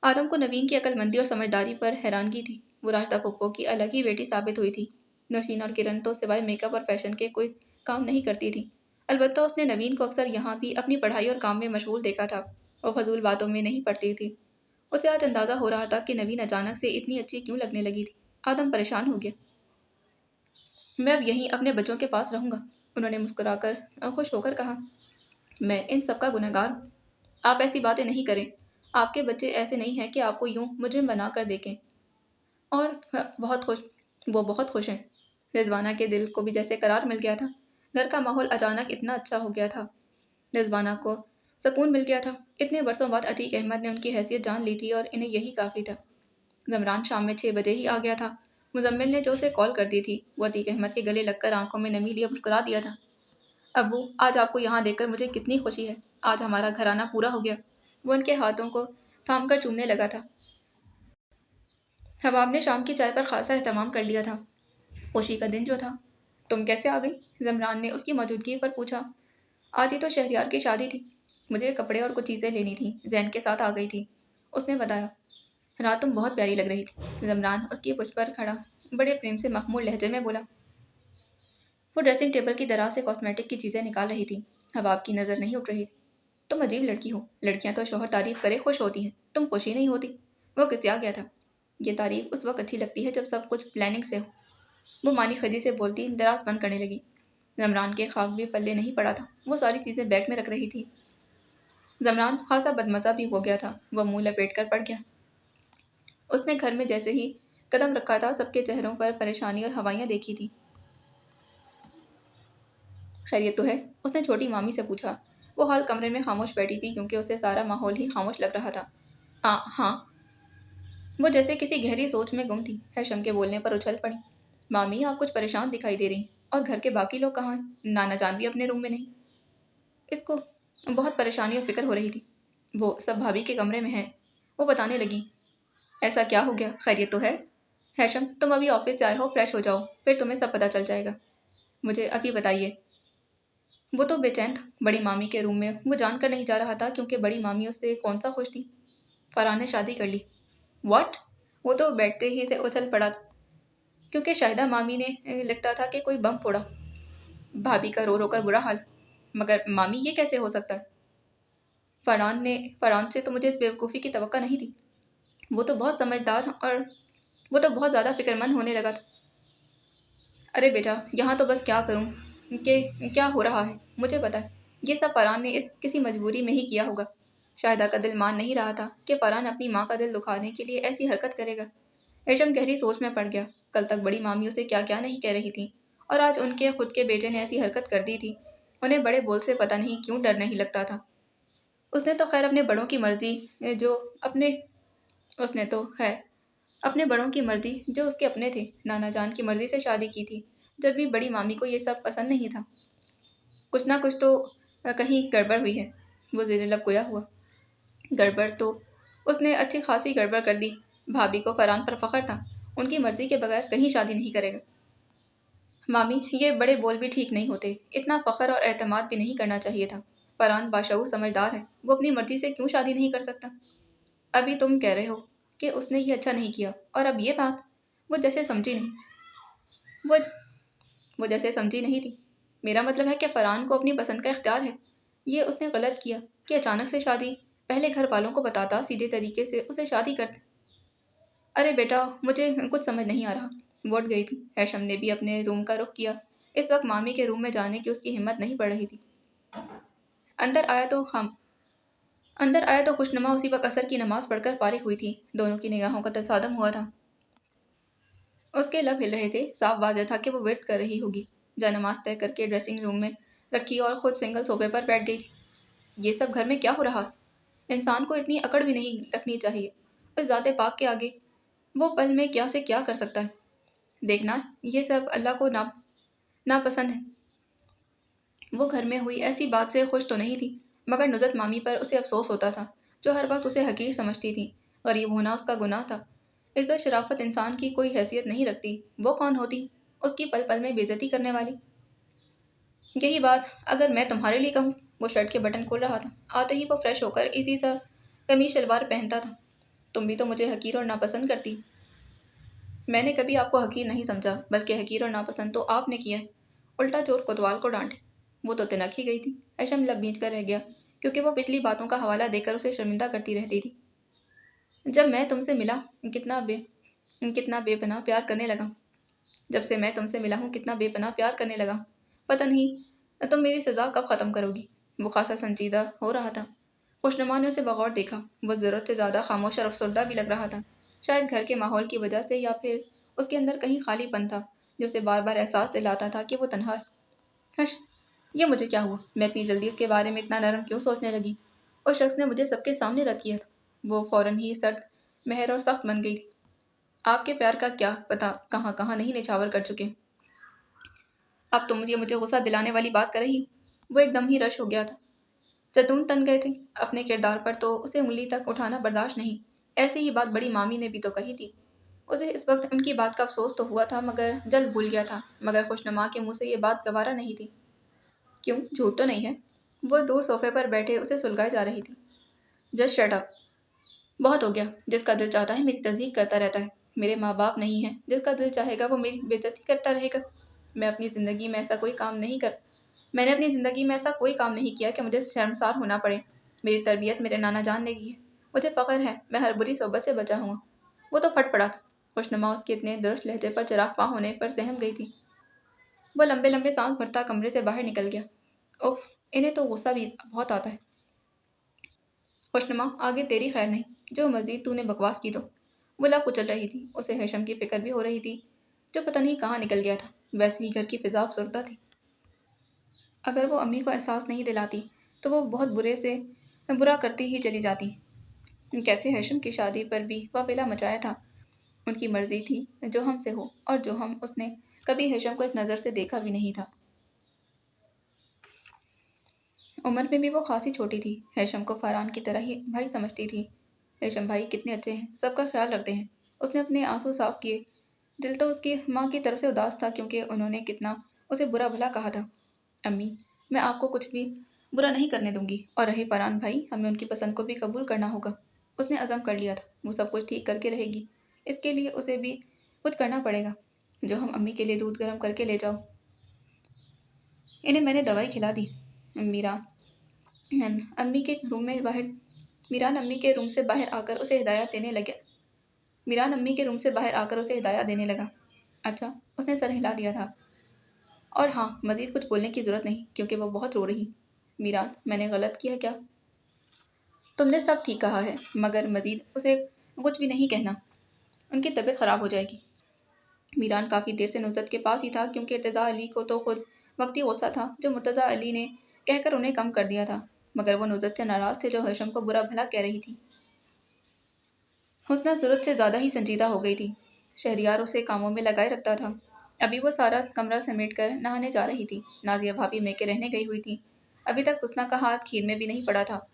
آدم کو نوین کی عقل مندی اور سمجھداری پر حیرانگی تھی۔ وہ راشدہ پھپھو کی الگ ہی بیٹی ثابت ہوئی تھی۔ نوشین اور کرن تو سوائے میک اپ اور فیشن کے کوئی کام نہیں کرتی تھی۔ البتہ اس نے نوین کو اکثر یہاں بھی اپنی پڑھائی اور کام میں مشغول دیکھا تھا۔ وہ فضول باتوں میں نہیں پڑتی تھی۔ اسے آج اندازہ ہو رہا تھا کہ نوین اچانک سے اتنی اچھی کیوں لگنے لگی تھی۔ آدم پریشان ہو گیا۔ میں اب یہیں اپنے بچوں کے پاس رہوں گا، انہوں نے مسکرا کر خوش ہو کر کہا۔ میں ان سب کا گنہگار ہوں۔ آپ ایسی باتیں نہیں کریں۔ آپ کے بچے ایسے نہیں ہیں کہ آپ کو یوں مجرم بنا کر دیکھیں۔ اور وہ بہت خوش ہیں۔ رضوانہ کے دل کو بھی جیسے قرار مل گیا تھا۔ گھر کا ماحول اچانک اتنا اچھا ہو گیا تھا۔ رضوانہ کو سکون مل گیا تھا۔ اتنے برسوں بعد عتیق احمد نے ان کی حیثیت جان لی تھی اور انہیں یہی کافی تھا۔ زمران شام میں 6 بجے ہی آ گیا تھا۔ مزمل نے جو اسے کال کر دی تھی وہ عتیق احمد کے گلے لگ کر آنکھوں میں نمی لیے مسکرا دیا تھا۔ ابو آج آپ کو یہاں دیکھ کر مجھے کتنی خوشی ہے۔ آج ہمارا گھرانہ پورا ہو گیا۔ وہ ان کے ہاتھوں کو تھام کر چومنے لگا تھا۔ حباب نے شام کی چائے پر خاصا اہتمام کر لیا تھا۔ خوشی کا دن جو تھا۔ تم کیسے آ گئی؟ زمران نے اس کی موجودگی پر پوچھا۔ آج ہی تو شہریار کی شادی تھی، مجھے کپڑے اور کچھ چیزیں لینی تھیں، زین کے ساتھ آ گئی تھی، اس نے بتایا۔ رات تم بہت پیاری لگ رہی تھی، زمران اس کی پشت پر کھڑا بڑے پریم سے مخمور لہجے میں بولا۔ وہ ڈریسنگ ٹیبل کی دراز سے کاسمیٹک کی چیزیں نکال رہی تھی۔ حباب کی نظر نہیں اٹھ رہی تھی۔ تم عجیب لڑکی ہو، لڑکیاں تو شوہر تعریف کرے خوش ہوتی ہیں، تم خوش ہی نہیں ہوتی۔ وہ کسیا گیا تھا۔ یہ تعریف اس وقت اچھی لگتی ہے جب سب کچھ پلاننگ سے ہو، وہ مانی خدی سے بولتی دراز بند کرنے لگی۔ زمران کے خاک بھی پلے نہیں پڑا تھا، وہ ساری چیزیں بیگ میں رکھ رہی تھی۔ زمران خاصا بدمزہ بھی ہو گیا تھا، وہ منہ لپیٹ کر پڑ گیا۔ اس نے گھر میں جیسے ہی قدم رکھا تھا سب کے چہروں پر پریشانی اور ہوائیاں دیکھی تھی۔ خیریت تو ہے؟ اس نے چھوٹی مامی سے پوچھا۔ وہ حال کمرے میں خاموش بیٹھی تھی کیونکہ اسے سارا ماحول ہی خاموش لگ رہا تھا۔ ہاں۔ وہ جیسے کسی گہری سوچ میں گم تھی۔ ہیشم کے بولنے پر اچھل پڑی۔ مامی آپ کچھ پریشان دکھائی دے رہی، اور گھر کے باقی لوگ کہاں ہیں؟ نانا جان بھی اپنے روم میں نہیں؟ اس کو بہت پریشانی اور فکر ہو رہی تھی۔ وہ سب بھابھی کے کمرے میں ہیں، وہ بتانے لگی۔ ایسا کیا ہو گیا؟ خیریت تو ہے؟ ہیشم تم ابھی آفس سے آئے ہو، فریش ہو جاؤ، پھر تمہیں سب پتہ چل جائے گا۔ مجھے ابھی بتائیے۔ وہ تو بے چین تھا بڑی مامی کے روم میں، وہ جان کر نہیں جا رہا تھا کیونکہ بڑی مامی اس سے کون سا خوش تھی۔ فرحان نے شادی کر لی۔ واٹ؟ وہ تو بیٹھتے ہی سے اچھل پڑا کیونکہ شاہدہ مامی نے لگتا تھا کہ کوئی بم پھوڑا۔ بھابھی کا رو رو کر برا حال۔ مگر مامی یہ کیسے ہو سکتا ہے؟ فرحان سے تو مجھے اس بیوقوفی کی توقع نہیں تھی۔ وہ تو بہت سمجھدار اور وہ تو بہت زیادہ فکر مند ہونے لگا تھا۔ ارے بیٹا یہاں تو بس کیا کروں کہ کیا ہو رہا ہے مجھے پتا ہے۔ یہ سب فرحان نے کسی مجبوری میں ہی کیا ہوگا۔ شاہدہ کا دل مان نہیں رہا تھا کہ فرحان اپنی ماں کا دل دکھانے کے لیے ایسی حرکت کرے گا۔ ہیشم گہری سوچ میں پڑ گیا۔ کل تک بڑی مامی اسے کیا کیا نہیں کہہ رہی تھی، اور آج ان کے خود کے بیٹے نے ایسی حرکت کر دی تھی۔ انہیں بڑے بول سے پتہ نہیں کیوں ڈر نہیں لگتا تھا۔ اس نے تو خیر اپنے بڑوں کی مرضی جو اس کے اپنے تھے، نانا جان کی مرضی سے شادی کی تھی، جب بھی بڑی مامی کو یہ سب پسند نہیں تھا۔ کچھ نہ کچھ تو کہیں گڑبڑ ہوئی ہے، وہ زیر لب گویا ہوا۔ گڑبڑ تو اس نے اچھی خاصی گڑبڑ کر دی۔ بھابھی کو فرحان پر فخر تھا، ان کی مرضی کے بغیر کہیں شادی نہیں کرے گا۔ مامی یہ بڑے بول بھی ٹھیک نہیں ہوتے، اتنا فخر اور اعتماد بھی نہیں کرنا چاہیے تھا۔ فرحان باشعور سمجھدار ہے، وہ اپنی مرضی سے کیوں شادی نہیں کر سکتا؟ ابھی تم کہہ رہے ہو کہ اس نے یہ اچھا نہیں کیا، اور اب یہ بات وہ جیسے سمجھی نہیں تھی۔ میرا مطلب ہے کہ فرحان کو اپنی پسند کا اختیار ہے۔ یہ اس نے غلط کیا کہ اچانک سے شادی، پہلے گھر والوں کو بتاتا، سیدھے طریقے سے اسے شادی کرتے۔ ارے بیٹا مجھے کچھ سمجھ نہیں آ رہا، وہ اٹھ گئی تھی۔ ہیشم نے بھی اپنے روم کا رخ کیا۔ اس وقت مامی کے روم میں جانے کی اس کی ہمت نہیں پڑ رہی تھی۔ اندر آیا تو خوشنما اسی وقت عصر کی نماز پڑھ کر فارغ ہوئی تھی۔ دونوں کی نگاہوں کا تصادم ہوا تھا۔ اس کے لب ہل رہے تھے، صاف واضح تھا کہ وہ ورد کر رہی ہوگی۔ جا نماز طے کر کے ڈریسنگ روم میں رکھی اور خود سنگل صوفے پر بیٹھ گئی تھی۔ یہ سب گھر میں کیا ہو رہا؟ इंसान को इतनी अकड़ भी नहीं रखनी चाहिए। उस ज़ात पाक के आगे वो पल में क्या से क्या कर सकता है। देखना, ये सब अल्लाह को नापसंद है। वो घर में हुई ऐसी बात से खुश तो नहीं थी, मगर नुज़रत मामी पर उसे अफसोस होता था, जो हर वक्त उसे हकीर समझती थी। गरीब होना उसका गुनाह था। इज्जत शराफत इंसान की कोई हैसियत नहीं रखती। वो कौन होती उसकी पल पल में बेइज्जती करने वाली। यही बात अगर मैं तुम्हारे लिए कहूँ। वो शर्ट के बटन खोल रहा था। आते ही वो फ्रेश होकर इजी सा कमीज शलवार पहनता था। तुम भी तो मुझे हकीर और नापसंद करती। मैंने कभी आपको हकीर नहीं समझा, बल्कि हकीर और नापसंद तो आपने किया है। उल्टा चोर कोतवाल को डांटे। वो तो तिनक ही गई थी। हैशम लब भींच कर रह गया, क्योंकि वो पिछली बातों का हवाला देकर उसे शर्मिंदा करती रहती थी। जब मैं तुमसे मिला कितना बेपनाह प्यार करने लगा। जब से मैं तुमसे मिला हूँ कितना बेपनाह प्यार करने लगा। पता नहीं तुम मेरी सज़ा कब ख़त्म करोगी। वो खासा संजीदा हो रहा था। खुशनुमा ने उसे बगौर देखा। वो ज़रूरत से ज़्यादा खामोश और अफसरदा भी लग रहा था। शायद घर के माहौल की वजह से, या फिर उसके अंदर कहीं खालीपन था जो उसे बार बार एहसास दिलाता था कि वो तन्हा है। हश, ये मुझे क्या हुआ? मैं इतनी जल्दी इसके बारे में इतना नरम क्यों सोचने लगी? उस शख्स ने मुझे सबके सामने रख दिया था। वो फौरन ही सर्द, मेहर और सख्त बन गई थी। आपके प्यार का क्या पता कहाँ कहाँ नहीं निछावर कर चुके। अब तुम मुझे गुस्सा दिलाने वाली बात कर रही हो। वो एकदम ही रश हो गया था। जतून तन गए थे। अपने किरदार पर तो उसे उंगली तक उठाना बर्दाश्त नहीं। ऐसी ही बात बड़ी मामी ने भी तो कही थी। उसे इस वक्त उनकी बात का अफसोस तो हुआ था, मगर जल्द भूल गया था। मगर खुशनुमा के मुंह से ये बात गवारा नहीं थी। क्यों, झूठ तो नहीं है? वो दूर सोफे पर बैठे उसे सुलगाए जा रही थी। Just shut up. बहुत हो गया। जिसका दिल चाहता है मेरी तस्दीक करता रहता है। मेरे माँ बाप नहीं है। जिसका दिल चाहेगा वो मेरी बेइज्जती करता रहेगा। मैं अपनी ज़िंदगी में ऐसा कोई काम नहीं कर मैंने अपनी ज़िंदगी में ऐसा कोई काम नहीं किया कि मुझे शर्मसार होना पड़े। मेरी तरबियत मेरे नाना जान ने की है। मुझे फ़ख्र है मैं हर बुरी सोबत से बचा हुआ। वो तो फट पड़ा था। खुशनुमा उसके इतने दुरुस्त लहजे पर चराग होने पर सहम गई थी। वो लंबे लंबे सांस भरता कमरे से बाहर निकल गया। ओह, इन्हें तो गुस्सा भी बहुत आता है। खुशनुमा, आगे तेरी खैर नहीं। जो मजीद तूने बकवास की तो। वो लब कुचल रही थी। उसे हेशम की फिक्र भी हो रही थी, जो पता नहीं कहाँ निकल गया था। वैसे ही घर की फिजा अफसरदा थी। अगर वो अम्मी को एहसास नहीं दिलाती तो वो बहुत बुरा करती ही चली जाती। कैसे हेशम की शादी पर भी वाफिला मचाया था। उनकी मर्जी थी जो हमसे हो, और जो हम उसने कभी हेशम को इस नज़र से देखा भी नहीं था। उम्र में भी वो खासी छोटी थी। हेशम को फरहान की तरह ही भाई समझती थी। हेशम भाई कितने अच्छे हैं, सबका ख्याल रखते हैं। उसने अपने आंसू साफ किए। दिल तो उसकी माँ की तरफ से उदास था, क्योंकि उन्होंने कितना उसे बुरा भला कहा था। अम्मी, मैं आपको कुछ भी बुरा नहीं करने दूंगी। और रहे फरहान भाई, हमें उनकी पसंद को भी कबूल करना होगा। उसने अज़म कर लिया था। वो सब कुछ ठीक करके रहेगी। इसके लिए उसे भी कुछ करना पड़ेगा। जो हम अम्मी के लिए दूध गर्म करके ले जाओ। इन्हें मैंने दवाई खिला दी। मीरा अम्मी के रूम में बाहर मीरान अम्मी के रूम से बाहर आकर उसे हिदायत देने लगे मीरान अम्मी के रूम से बाहर आकर उसे हिदायत देने लगा। अच्छा, उसने सर हिला दिया था। और हाँ, मज़ीद कुछ बोलने की ज़रूरत नहीं, क्योंकि वो बहुत रो रही। मीरान, मैंने गलत किया क्या? तुमने सब ठीक कहा है, मगर मज़ीद उसे कुछ भी नहीं कहना। उनकी तबीयत ख़राब हो जाएगी। मीरान काफ़ी देर से नुसरत के पास ही था, क्योंकि इर्तिज़ा अली को तो खुद वक्ती गुस्सा था जो मुर्तज़ा अली ने कहकर उन्हें कम कर दिया था। मगर वो नुसरत से नाराज़ थे, जो हेशम को बुरा भला कह रही थी। हुस्ना ज़रूरत से ज़्यादा ही संजीदा हो गई थी। शहरियार उसे कामों में लगाए रखता था। अभी वो सारा कमरा समेट कर नहाने जा रही थी। नाजिया भाभी मैके रहने गई हुई थी। अभी तक हुस्ना का हाथ खीर में भी नहीं पड़ा था।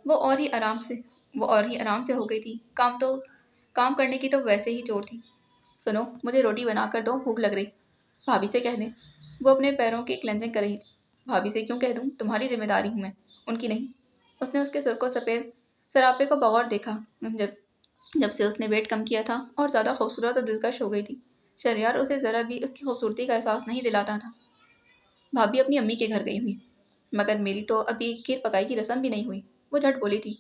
वो और ही आराम से वो और ही आराम से हो गई थी। काम करने की तो वैसे ही चोट थी। सुनो, मुझे रोटी बना कर दो, भूख लग रही। भाभी से कह दें। वो अपने पैरों की क्लेंजिंग कर रही थी। भाभी से क्यों कह दूँ? तुम्हारी जिम्मेदारी हूँ मैं, उनकी नहीं। उसने उसके सुर को सफ़ेद सरापे को बगौर देखा। जब जब से उसने वेट कम किया था और ज़्यादा खूबसूरत और दिलकश हो गई थी। शहरयार उसे ज़रा भी उसकी खूबसूरती का एहसास नहीं दिलाता था। भाभी अपनी अम्मी के घर गई हुई, मगर मेरी तो अभी खीर पकाई की रस्म भी नहीं हुई। वो झट बोली थी।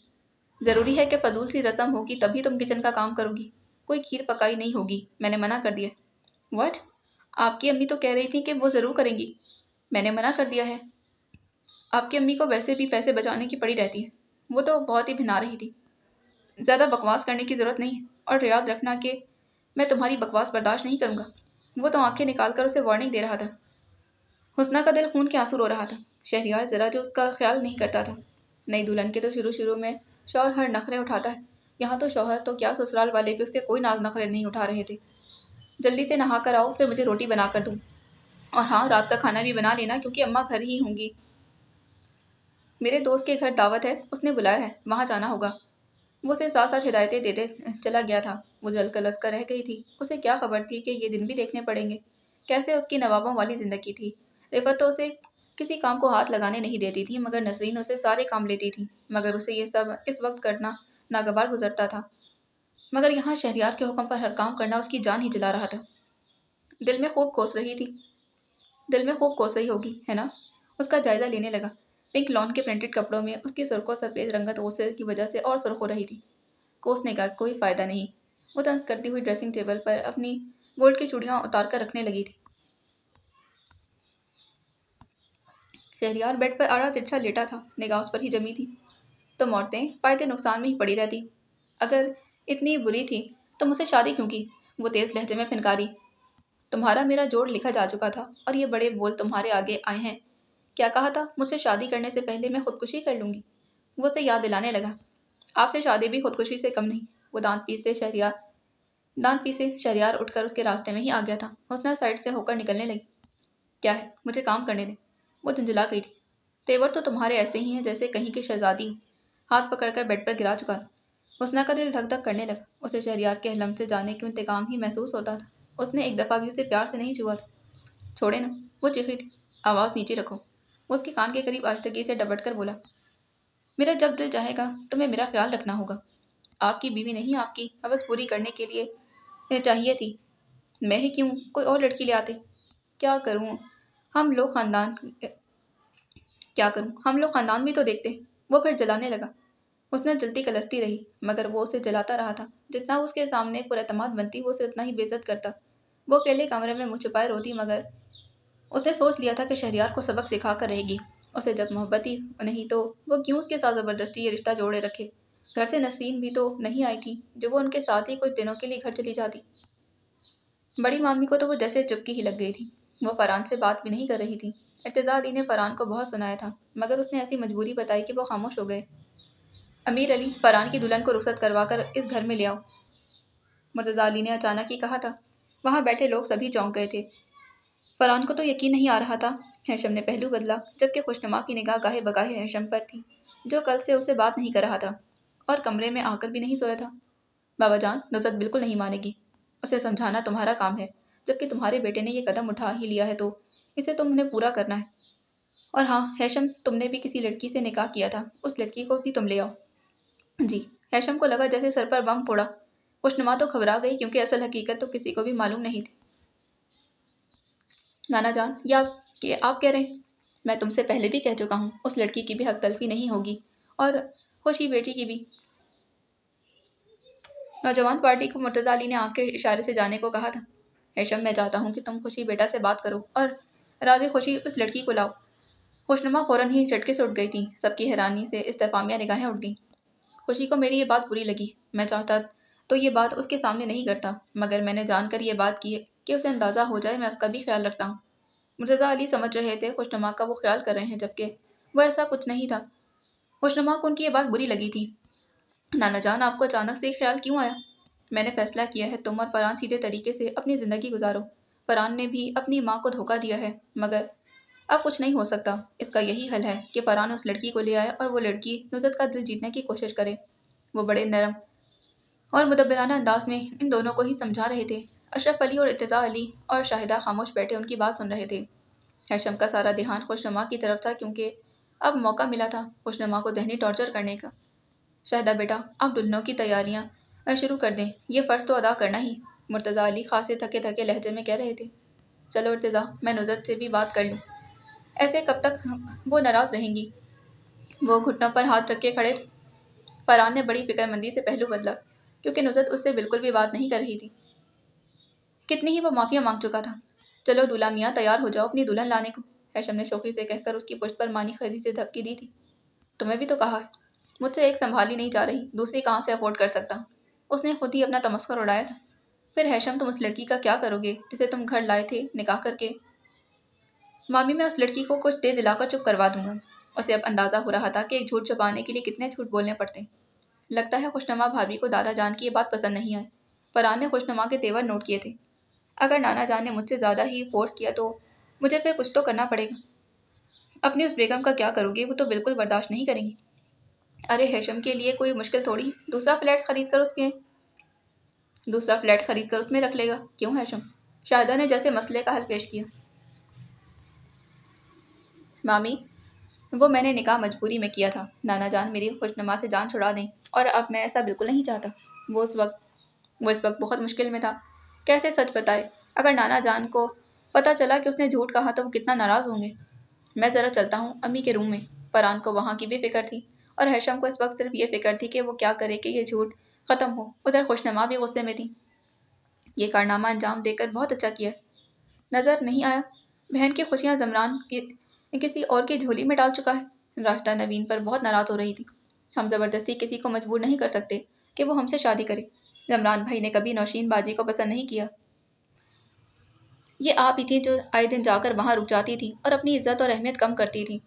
ज़रूरी है कि फजूल सी रस्म होगी तभी तुम किचन का काम करोगी। कोई खीर पकाई नहीं होगी, मैंने मना कर दिया। व्हाट? आपकी अम्मी तो कह रही थी कि वो ज़रूर करेंगी। मैंने मना कर दिया है। आपकी अम्मी को वैसे भी पैसे बचाने की पड़ी रहती है। वो तो बहुत ही भिना रही थी। ज़्यादा बकवास करने की ज़रूरत नहीं है, और याद रखना कि मैं तुम्हारी बकवास बर्दाश्त नहीं करूँगा। वो तो आंखें निकाल कर उसे वार्निंग दे रहा था। हुस्ना का दिल खून के आंसू रो रहा था। शहरियार ज़रा जो उसका ख्याल नहीं करता था। नई दुल्हन के तो शुरू शुरू में शौहर हर नखरे उठाता है, यहाँ तो शौहर तो क्या ससुराल वाले भी उसके कोई नाज नखरे नहीं उठा रहे थे। जल्दी से नहा कर आओ, फिर मुझे रोटी बना कर दूँ। और हाँ, रात का खाना भी बना लेना क्योंकि अम्मा घर ही होंगी। मेरे दोस्त के घर दावत है, उसने बुलाया है, वहाँ जाना होगा। वो उसे साथ साथ हिदायतें देते चला गया था। वो जल कलस कर रह गई थी। उसे क्या खबर थी कि ये दिन भी देखने पड़ेंगे। कैसे उसकी नवाबों वाली जिंदगी थी। रिफत तो उसे किसी काम को हाथ लगाने नहीं देती थी, मगर नसरीन उसे सारे काम लेती थी। मगर उसे ये सब इस वक्त करना नागवार गुजरता था। मगर यहाँ शहरियार के हुक्म पर हर काम करना उसकी जान ही जला रहा था। दिल में खूब कोस रही थी। दिल में खूब कोस रही होगी, है ना? उसका जायजा लेने लगा। पिंक लॉन के प्रिंटेड कपड़ों में उसकी सुर्ख और सफ़ेद रंगत गुस्से की वजह से और सुर्ख हो रही थी। कोसने का कोई फायदा नहीं। वो तंज करती हुई ड्रेसिंग टेबल पर अपनी गोल्ड की चूड़ियां उतार कर रखने लगी थी। शहरियार बेड पर आड़ा तिरछा लेटा था, निगाह उस पर ही जमी थी। तुम औरतें फायदे नुकसान में ही पड़ी रहती। अगर इतनी बुरी थी तो मुझसे शादी क्यों की? वो तेज लहजे में फिनकारी। तुम्हारा मेरा जोड़ लिखा जा चुका था और ये बड़े बोल तुम्हारे आगे आए हैं। क्या कहा था? मुझसे शादी करने से पहले मैं खुदकुशी कर लूंगी। वो उसे याद दिलाने लगा। आपसे शादी भी खुदकुशी से कम नहीं। वो दांत पीसे शहरियार उठकर उसके रास्ते में ही आ गया था। हुस्ना साइड से होकर निकलने लगी। क्या है? मुझे काम करने दे। वो झुंझला गई थी। तेवर तो तुम्हारे ऐसे ही हैं जैसे कहीं की शहजादी हो। हाथ पकड़कर बेड पर गिरा चुका था। हुस्ना का दिल धक धक करने लगा। उसे शहरियार के हलम से जाने क्यों इंतकाम ही महसूस होता था। उसने एक दफा भी उसे प्यार से नहीं छुआ था। छोड़े ना, वो चीखी थी। आवाज नीचे रखो। वो उसके कान के करीब आहिस्तगी से डबट कर बोला। मेरा जब दिल चाहेगा तुम्हें मेरा ख्याल रखना होगा। आपकी बीवी नहीं, आपकी हवस पूरी करने के लिए चाहिए थी। मैं ही क्यों कोई और लड़की ले आते? क्या करूं? हम लोग खानदान क्या करूं? हम लोग खानदान भी तो देखते। वो फिर जलाने लगा। उसने जलती कलसती रही, मगर वो उसे जलाता रहा था। जितना वो उसके सामने पुरएतमाद बनती, वो उसे उतना ही बेइज्जत करता। वो अकेले कमरे में मुँह छुपाए रोती, मगर उसने सोच लिया था कि शहरियार को सबक सिखा कर रहेगी। उसे जब मोहब्बत ही नहीं तो वो क्यों उसके साथ ज़बरदस्ती ये रिश्ता जोड़े रखे। घर से नसरीन भी तो नहीं आई थी जो वो उनके साथ ही कुछ दिनों के लिए घर चली जाती। बड़ी मामी को तो वो जैसे चुपकी ही लग गई थी। वो फरहान से बात भी नहीं कर रही थी। इर्तिज़ा अली ने फरहान को बहुत सुनाया था, मगर उसने ऐसी मजबूरी बताई कि वो खामोश हो गए। अमीर अली, फरहान की दुल्हन को रुखसत करवा कर इस घर में ले आओ, मुर्तज़ा अली ने अचानक ही कहा था। वहाँ बैठे लोग सभी चौंक गए थे। फरहान को तो यकीन नहीं आ रहा था। हैशम ने पहलू बदला, जबकि खुशनुमा की निगाह गाहे बगाहे हैशम पर थी, जो कल से उसे बात नहीं कर रहा था और कमरे में आकर भी नहीं सोया था। बाबा जान, नुसरत बिल्कुल नहीं मानेगी। उसे समझाना तुम्हारा काम है। जबकि तुम्हारे बेटे ने ये कदम उठा ही लिया है तो इसे तुमने पूरा करना है। और हाँ हैशम, तुमने भी किसी लड़की से निकाह किया था, उस लड़की को भी तुम ले आओ। जी। हैशम को लगा जैसे सर पर बम फोड़ा। खुशनुमा तो घबरा गई क्योंकि असल हकीकत तो किसी को भी मालूम नहीं थी। नाना जान, ये आप कह रहे हैं? मैं तुमसे पहले भी कह चुका हूँ, उस लड़की की भी हक तलफी नहीं होगी और खुशी बेटी की भी। नौजवान पार्टी को मुर्तज़ा अली ने आंख के इशारे से जाने को कहा था। हैशम, मैं चाहता हूँ कि तुम खुशी बेटा से बात करो और राज़ी खुशी उस लड़की को लाओ। खुशनुमा फौरन ही झटके से उठ गई थी। सबकी हैरानी से इस्तेफामिया निगाहें उठ गईं। खुशी को मेरी ये बात बुरी लगी। मैं चाहता तो ये बात उसके सामने नहीं करता, मगर मैंने जानकर ये बात की है कि उसे अंदाज़ा हो जाए मैं उसका भी ख्याल रखता हूँ। मुर्तज़ा अली समझ रहे थे खुशनुमा का वो ख्याल कर रहे हैं, जबकि वो ऐसा कुछ नहीं था। खुशनुमा को उनकी ये बात बुरी लगी थी। नाना जान, आपको अचानक से ये ख्याल क्यों आया? मैंने फैसला किया है तुम और फरहान सीधे तरीके से अपनी ज़िंदगी गुजारो। फरहान ने भी अपनी माँ को धोखा दिया है, मगर अब कुछ नहीं हो सकता। इसका यही हल है कि फरहान उस लड़की को ले आए और वो लड़की नुसरत का दिल जीतने की कोशिश करे। वो बड़े नरम और मुदब्बिराना अंदाज में इन दोनों को ही समझा रहे थे। अशरफ अली और इर्तिज़ा अली और शाहिदा खामोश बैठे उनकी बात सुन रहे थे। हैशम का सारा ध्यान खुशनुमा की तरफ था, क्योंकि अब मौका मिला था खुशनुमा को ज़हनी टॉर्चर करने का। शाहिदा बेटा, आप दुल्हनों की तैयारियां शुरू कर दें, ये फ़र्ज़ तो अदा करना ही। मुर्तज़ा अली खासे थके थके लहजे में कह रहे थे। चलो इर्तिज़ा, मैं नुसरत से भी बात कर लूँ। ऐसे कब तक वो नाराज़ रहेंगी? वो घुटनों पर हाथ रख के खड़े थे। फरहान ने बड़ी फिक्रमंदी से पहलू बदला, क्योंकि नुसरत उससे बिल्कुल भी बात नहीं कर रही थी। कितनी ही वो माफ़िया मांग चुका था। चलो दूल्हा मियाँ, तैयार हो जाओ अपनी दुल्हन लाने को, हैशम ने शोखी से कहकर उसकी पुश्त पर मानी खरी से धपकी दी थी। तुम्हें भी तो कहा है। मुझसे एक संभाली नहीं जा रही, दूसरी कहाँ से अफोर्ड कर सकता? उसने खुद ही अपना तमस्खुर उड़ाया था। फिर हैशम, तुम उस लड़की का क्या करोगे जिसे तुम घर लाए थे निकाह करके? मामी, मैं उस लड़की को कुछ दे दिलाकर चुप करवा दूंगा। उसे अब अंदाज़ा हो रहा था कि एक झूठ छुपाने के लिए कितने झूठ बोलने पड़ते हैं। लगता है खुशनुमा भाभी को दादा जान की ये बात पसंद नहीं आई। फरहान ने खुशनुमा के तेवर नोट किए थे। अगर नाना जान ने मुझसे ज़्यादा ही फोर्स किया तो मुझे फिर कुछ तो करना पड़ेगा। अपनी उस बेगम का क्या करोगे, वो तो बिल्कुल बर्दाश्त नहीं करेंगी। अरे हेशम के लिए कोई मुश्किल थोड़ी, दूसरा फ्लैट खरीद कर उसमें रख लेगा। क्यों हेशम? शाहिदा ने जैसे मसले का हल पेश किया। मामी, वो मैंने निकाह मजबूरी में किया था। नाना जान मेरी खुशनुमा से जान छुड़ा दें, और अब मैं ऐसा बिल्कुल नहीं चाहता। वो इस वक्त बहुत मुश्किल में था। कैसे सच बताए? अगर नाना जान को पता चला कि उसने झूठ कहा तो वो कितना नाराज़ होंगे। मैं ज़रा चलता हूँ अम्मी के रूम में। फरहान को वहाँ की भी फिक्र थी, और हेशम को इस वक्त सिर्फ ये फिक्र थी कि वो क्या करे कि ये झूठ ख़त्म हो। उधर खुशनुमा भी गुस्से में थी। ये कारनामा अंजाम देकर बहुत अच्छा किया। नज़र नहीं आया बहन की खुशियाँ ज़मरान किसी और की झोली में डाल चुका है। राशिदा नवीन पर बहुत नाराज़ हो रही थी। हम ज़बरदस्ती किसी को मजबूर नहीं कर सकते कि वो हमसे शादी करे। ज़मरान भाई ने कभी नौशीन बाजी को पसंद नहीं किया। ये आप ही थी जो आए दिन जाकर वहाँ रुक जाती थी और अपनी इज्जत और अहमियत कम करती थी।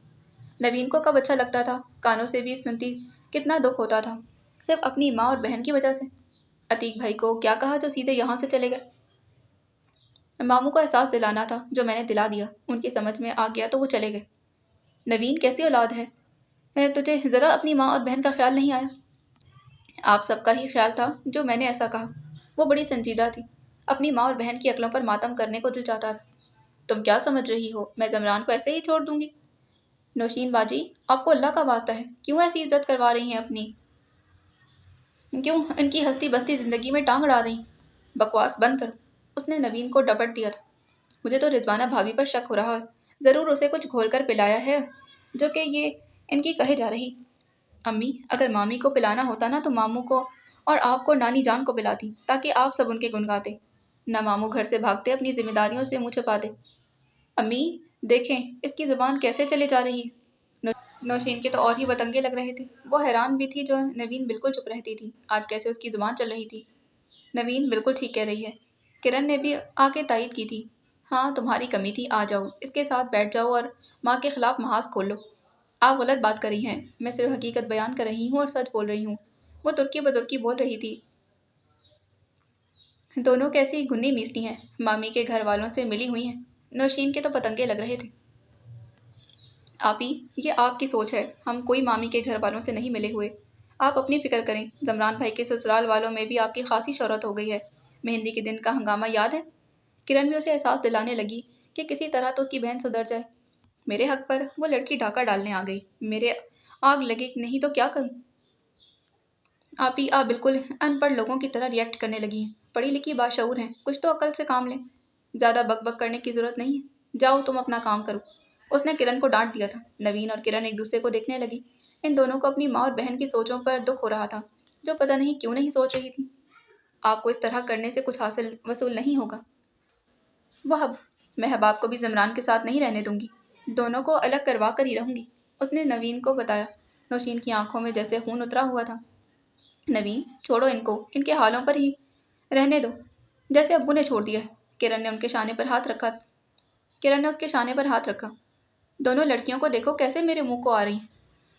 नवीन को कब अच्छा लगता था, कानों से भी सुनती कितना दुख होता था, सिर्फ अपनी माँ और बहन की वजह से। अतीक भाई को क्या कहा जो सीधे यहाँ से चले गए? मामू को एहसास दिलाना था जो मैंने दिला दिया। उनकी समझ में आ गया तो वो चले गए। नवीन कैसी औलाद है? तुझे ज़रा अपनी माँ और बहन का ख्याल नहीं आया? आप सबका ही ख्याल था जो मैंने ऐसा कहा। वो बड़ी संजीदा थी। अपनी माँ और बहन की अक्लों पर मातम करने को दिल चाहता था। तुम क्या समझ रही हो, मैं ज़मरान को ऐसे ही छोड़ दूंगी? नौशीन बाजी, आपको अल्लाह का वास्ता है, क्यों ऐसी इज्जत करवा रही हैं अपनी? क्यों इनकी हंसती बसती ज़िंदगी में टांग अड़ा रही? बकवास बंद करो। उसने नवीन को डपट दिया था। मुझे तो रिजवाना भाभी पर शक हो रहा है। ज़रूर उसे कुछ घोल कर पिलाया है जो कि ये इनकी कहे जा रही। अम्मी, अगर मामी को पिलाना होता ना तो मामू को और आपको नानी जान को पिलाती, ताकि आप सब उनके गुण गाते। न मामू घर से भागते, अपनी जिम्मेदारियों से मुँह छुपाते। अम्मी, देखें इसकी ज़ुबान कैसे चली जा रही है। नौशीन के तो और ही बतंगे लग रहे थे। वो हैरान भी थी जो नवीन बिल्कुल चुप रहती थी, आज कैसे उसकी ज़ुबान चल रही थी। नवीन बिल्कुल ठीक कह रही है। किरण ने भी आके तायद की थी। हाँ, तुम्हारी कमी थी, आ जाओ, इसके साथ बैठ जाओ और माँ के खिलाफ महाज खोल लो। आप गलत बात कर रही हैं, मैं सिर्फ हकीकत बयान कर रही हूँ और सच बोल रही हूँ। वो तुर्की बदुर्की बोल रही थी। दोनों कैसी घुन्नी मीसती हैं, मामी के घर वालों से मिली हुई हैं। नौशीन के तो पतंगे लग रहे थे। आप ही, ये आपकी सोच है, हम कोई मामी के घर वालों से नहीं मिले हुए। आप अपनी फिक्र करें। ज़मरान भाई के ससुराल वालों में भी आपकी खासी शोहरत हो गई है। मेहंदी के दिन का हंगामा याद है? किरण भी उसे एहसास दिलाने लगी कि किसी तरह तो उसकी बहन सुधर जाए। मेरे हक पर वो लड़की डाका डालने आ गई। मेरे आग लगे नहीं तो क्या करूं? आप बिल्कुल अनपढ़ लोगों की तरह रिएक्ट करने लगी हैं। पढ़ी लिखी बाशऊर हैं, कुछ तो अकल से काम लें। ज़्यादा बक करने की ज़रूरत नहीं है। जाओ तुम अपना काम करो। उसने किरण को डांट दिया था। नवीन और किरण एक दूसरे को देखने लगी। इन दोनों को अपनी माँ और बहन की सोचों पर दुख हो रहा था, जो पता नहीं क्यों नहीं सोच रही थी। आपको इस तरह करने से कुछ हासिल वसूल नहीं होगा। वह मैं हबाब को भी ज़मरान के साथ नहीं रहने दूंगी। दोनों को अलग करवा कर ही रहूंगी, उसने नवीन को बताया। नौशीन की आंखों में जैसे खून उतरा हुआ था। नवीन, छोड़ो इनको, इनके हालों पर ही रहने दो, जैसे अब्बू ने छोड़ दिया है। किरण ने उसके शाने पर हाथ रखा। दोनों लड़कियों को देखो कैसे मेरे मुंह को आ रही हैं।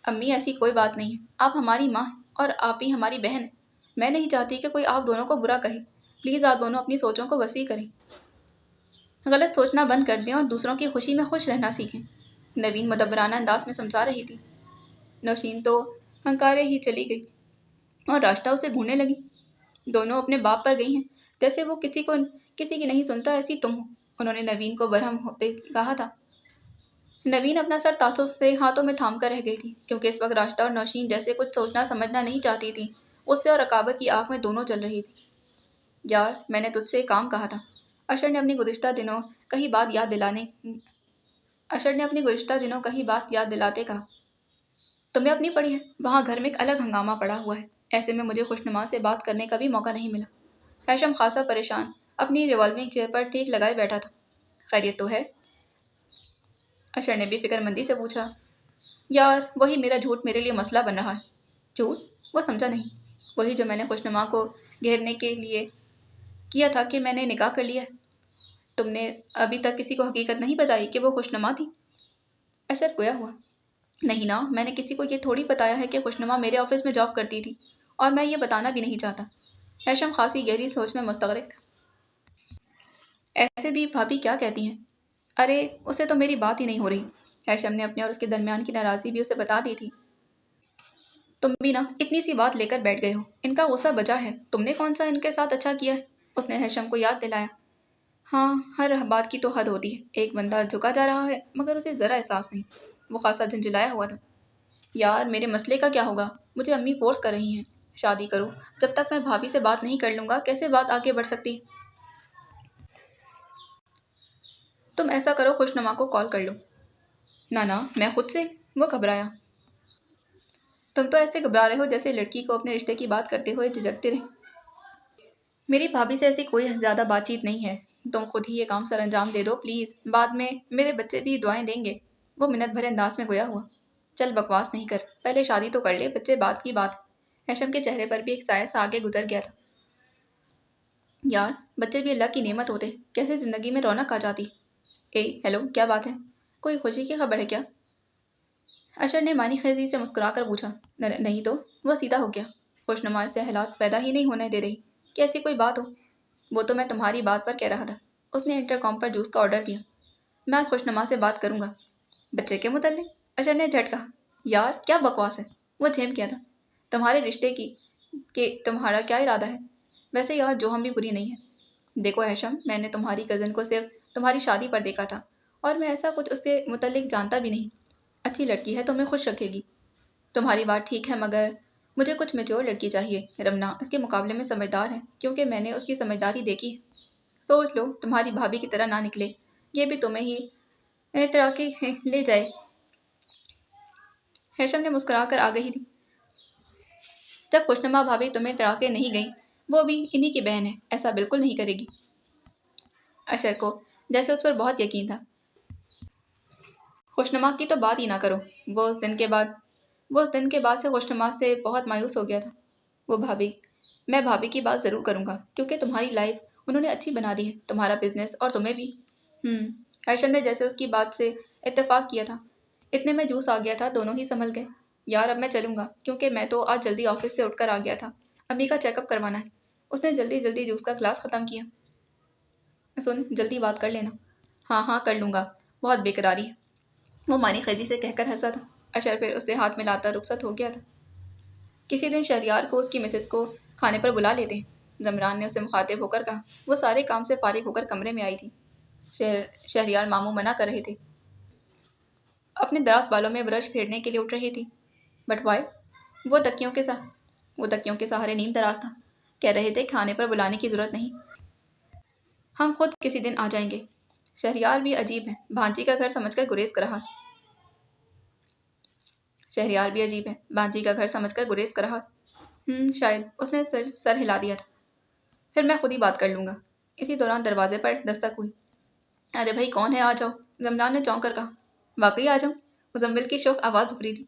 अम्मी, ऐसी कोई बात नहीं है। आप हमारी माँ हैं और आप ही हमारी बहन हैं। मैं नहीं चाहती कि कोई आप दोनों को बुरा कहे। प्लीज़ आप दोनों अपनी सोचों को वसी करें, गलत सोचना बंद कर दें और दूसरों की खुशी में खुश रहना सीखें। नवीन मुदब्बराना अंदाज में समझा रही थी। नौशीन तो हंकारे ही चली गई और रास्ता उसे घूरने लगी। दोनों अपने बाप पर गई हैं, जैसे वो किसी की नहीं सुनता, ऐसी तुम हो। उन्होंने नवीन को बरहम होते कहा था। नवीन अपना सर तासुब से हाथों में थाम कर रह गई थी, क्योंकि इस वक्त रास्ता और नौशीन जैसे कुछ सोचना समझना नहीं चाहती थी। उससे और रकाबत की आंख में दोनों जल रही थी। यार, मैंने तुझसे एक काम कहा था। अशर ने अपनी गुज़िश्ता दिनों कहीं बात याद दिलाने अशर ने अपनी गुज़िश्ता दिनों कहीं बात याद दिलाते कहा। तुम्हें अपनी पड़ी है, वहाँ घर में एक अलग हंगामा पड़ा हुआ है। ऐसे में मुझे खुशनुमा से बात करने का भी मौका नहीं मिला। हैशम खासा परेशान अपनी रिवॉल्विंग चेयर पर ठीक लगाए बैठा था। खैरियत तो है? अशर ने भी फिक्रमंदी से पूछा। यार, वही मेरा झूठ मेरे लिए मसला बन रहा है। झूठ? वो समझा नहीं। वही जो मैंने खुशनुमा को घेरने के लिए किया था कि मैंने निकाह कर लिया है। तुमने अभी तक किसी को हकीकत नहीं बताई कि वो खुशनुमा थी? अशर गोया हुआ। نہیں نا، میں نے کسی کو یہ تھوڑی بتایا ہے کہ خوشنما میرے آفس میں جاب کرتی تھی، اور میں یہ بتانا بھی نہیں چاہتا۔ ہیشم خاصی گہری سوچ میں مستغرق تھا۔ ایسے بھی بھابھی کیا کہتی ہیں؟ ارے اسے تو میری بات ہی نہیں ہو رہی۔ ہیشم نے اپنے اور اس کے درمیان کی ناراضی بھی اسے بتا دی تھی۔ تم بھی نا اتنی سی بات لے کر بیٹھ گئے ہو، ان کا غصہ بچا ہے، تم نے کون سا ان کے ساتھ اچھا کیا ہے؟ اس نے ہیشم کو یاد دلایا۔ ہاں، ہر بات کی تو حد ہوتی ہے، ایک بندہ جھکا جا رہا ہے مگر اسے ذرا احساس نہیں۔ وہ خاصا جھنجھلایا ہوا تھا۔ یار میرے مسئلے کا کیا ہوگا؟ مجھے امی فورس کر رہی ہیں، شادی کرو، جب تک میں بھابھی سے بات نہیں کر لوں گا کیسے بات آگے بڑھ سکتی؟ تم ایسا کرو، خوشنما کو کال کر لو۔ نہ میں خود سے۔ وہ گھبرایا۔ تم تو ایسے گھبرا رہے ہو جیسے لڑکی کو اپنے رشتے کی بات کرتے ہوئے جھجکتے رہے۔ میری بھابھی سے ایسی کوئی زیادہ بات چیت نہیں ہے، تم خود ہی یہ کام سر انجام دے دو پلیز، بعد میں میرے بچے بھی دعائیں دیں گے۔ وہ منت بھرے انداز میں گویا ہوا۔ چل بکواس نہیں کر، پہلے شادی تو کر لے، بچے بعد کی بات۔ ہیشم کے چہرے پر بھی ایک سایہ سا آگے گزر گیا تھا۔ یار بچے بھی اللہ کی نعمت ہوتے، کیسے زندگی میں رونق آ جاتی۔ اے ہیلو، کیا بات ہے؟ کوئی خوشی کی خبر ہے کیا؟ اشر نے معنی خیزی سے مسکرا کر پوچھا۔ نہیں تو۔ وہ سیدھا ہو گیا۔ خوشنما اس سے حالات پیدا ہی نہیں ہونے دے رہی کہ ایسی کوئی بات ہو۔ وہ تو میں تمہاری بات پر کہہ رہا تھا۔ اس نے انٹر کام پر جوس کا آرڈر دیا۔ میں آج خوشنما سے بات کروں گا۔ بچے کے متعلق؟ اشر نے جھٹ کہا۔ یار کیا بکواس ہے؟ وہ جھیم کیا تھا۔ تمہارے رشتے کی کہ تمہارا کیا ارادہ ہے؟ ویسے یار جو ہم بھی بری نہیں ہے۔ دیکھو ہیشم، میں نے تمہاری کزن کو صرف تمہاری شادی پر دیکھا تھا، اور میں ایسا کچھ اس کے متعلق جانتا بھی نہیں۔ اچھی لڑکی ہے، تمہیں خوش رکھے گی۔ تمہاری بات ٹھیک ہے مگر مجھے کچھ میچور لڑکی چاہیے۔ رمنا اس کے مقابلے میں سمجھدار ہے، کیونکہ میں نے اس کی سمجھداری دیکھی ہے۔ سوچ لو تمہاری بھابھی کی طرح نہ نکلے، یہ بھی تمہیں ہی تڑا کے لے جائے۔ ہیشم نے مسکرا کر آگہی دی۔ جب خوشنما بھابھی تمہیں تڑا کے نہیں گئی، وہ بھی انہی کی بہن ہے، ایسا بالکل نہیں کرے گی۔ اشر کو جیسے اس پر بہت یقین تھا۔ خوشنما کی تو بات ہی نہ کرو۔ وہ اس دن کے بعد سے خوشنما سے بہت مایوس ہو گیا تھا۔ میں بھابھی کی بات ضرور کروں گا، کیونکہ تمہاری لائف انہوں نے اچھی بنا دی ہے، تمہارا بزنس اور تمہیں بھی۔ ہیشم نے جیسے اس کی بات سے اتفاق کیا تھا۔ اتنے میں جوس آ گیا تھا، دونوں ہی سنبھل گئے۔ یار اب میں چلوں گا، کیونکہ میں تو آج جلدی آفس سے اٹھ کر آ گیا تھا، امی کا چیک اپ کروانا ہے۔ اس نے جلدی جلدی جوس کا گلاس ختم کیا۔ سن، جلدی بات کر لینا۔ ہاں کر لوں گا، بہت بےقراری ہے، وہ معنی خیزی سے کہہ کر ہنسا تھا۔ اشر پھر اسے ہاتھ ملاتا رخصت ہو گیا تھا۔ کسی دن شہریار کو اس کی مسز کو کھانے پر بلا لیتے ہیں، زمران نے اسے مخاطب ہو کر کہا۔ وہ سارے کام سے فارغ ہو کر کمرے میں آئی تھی۔ شہریار ماموں منع کر رہے تھے، اپنے دراز بالوں میں برش پھیرنے کے لیے اٹھ رہی تھی۔ But why? وہ تکیوں کے سہارے نیم دراز تھا۔ کہہ رہے تھے کھانے پر بلانے کی ضرورت نہیں، ہم خود کسی دن آ جائیں گے۔ شہریار بھی عجیب ہے، بھانجی کا گھر سمجھ کر گریز کر رہا۔ شاید اس نے سر ہلا دیا تھا۔ پھر میں خود ہی بات کر لوں گا۔ اسی دوران دروازے پر دستک ہوئی۔ ارے بھائی کون ہے، آ جاؤ، زمران نے چونک کر کہا۔ واقعی آ جاؤں؟ مزمل کی شوق آواز ابھری تھی۔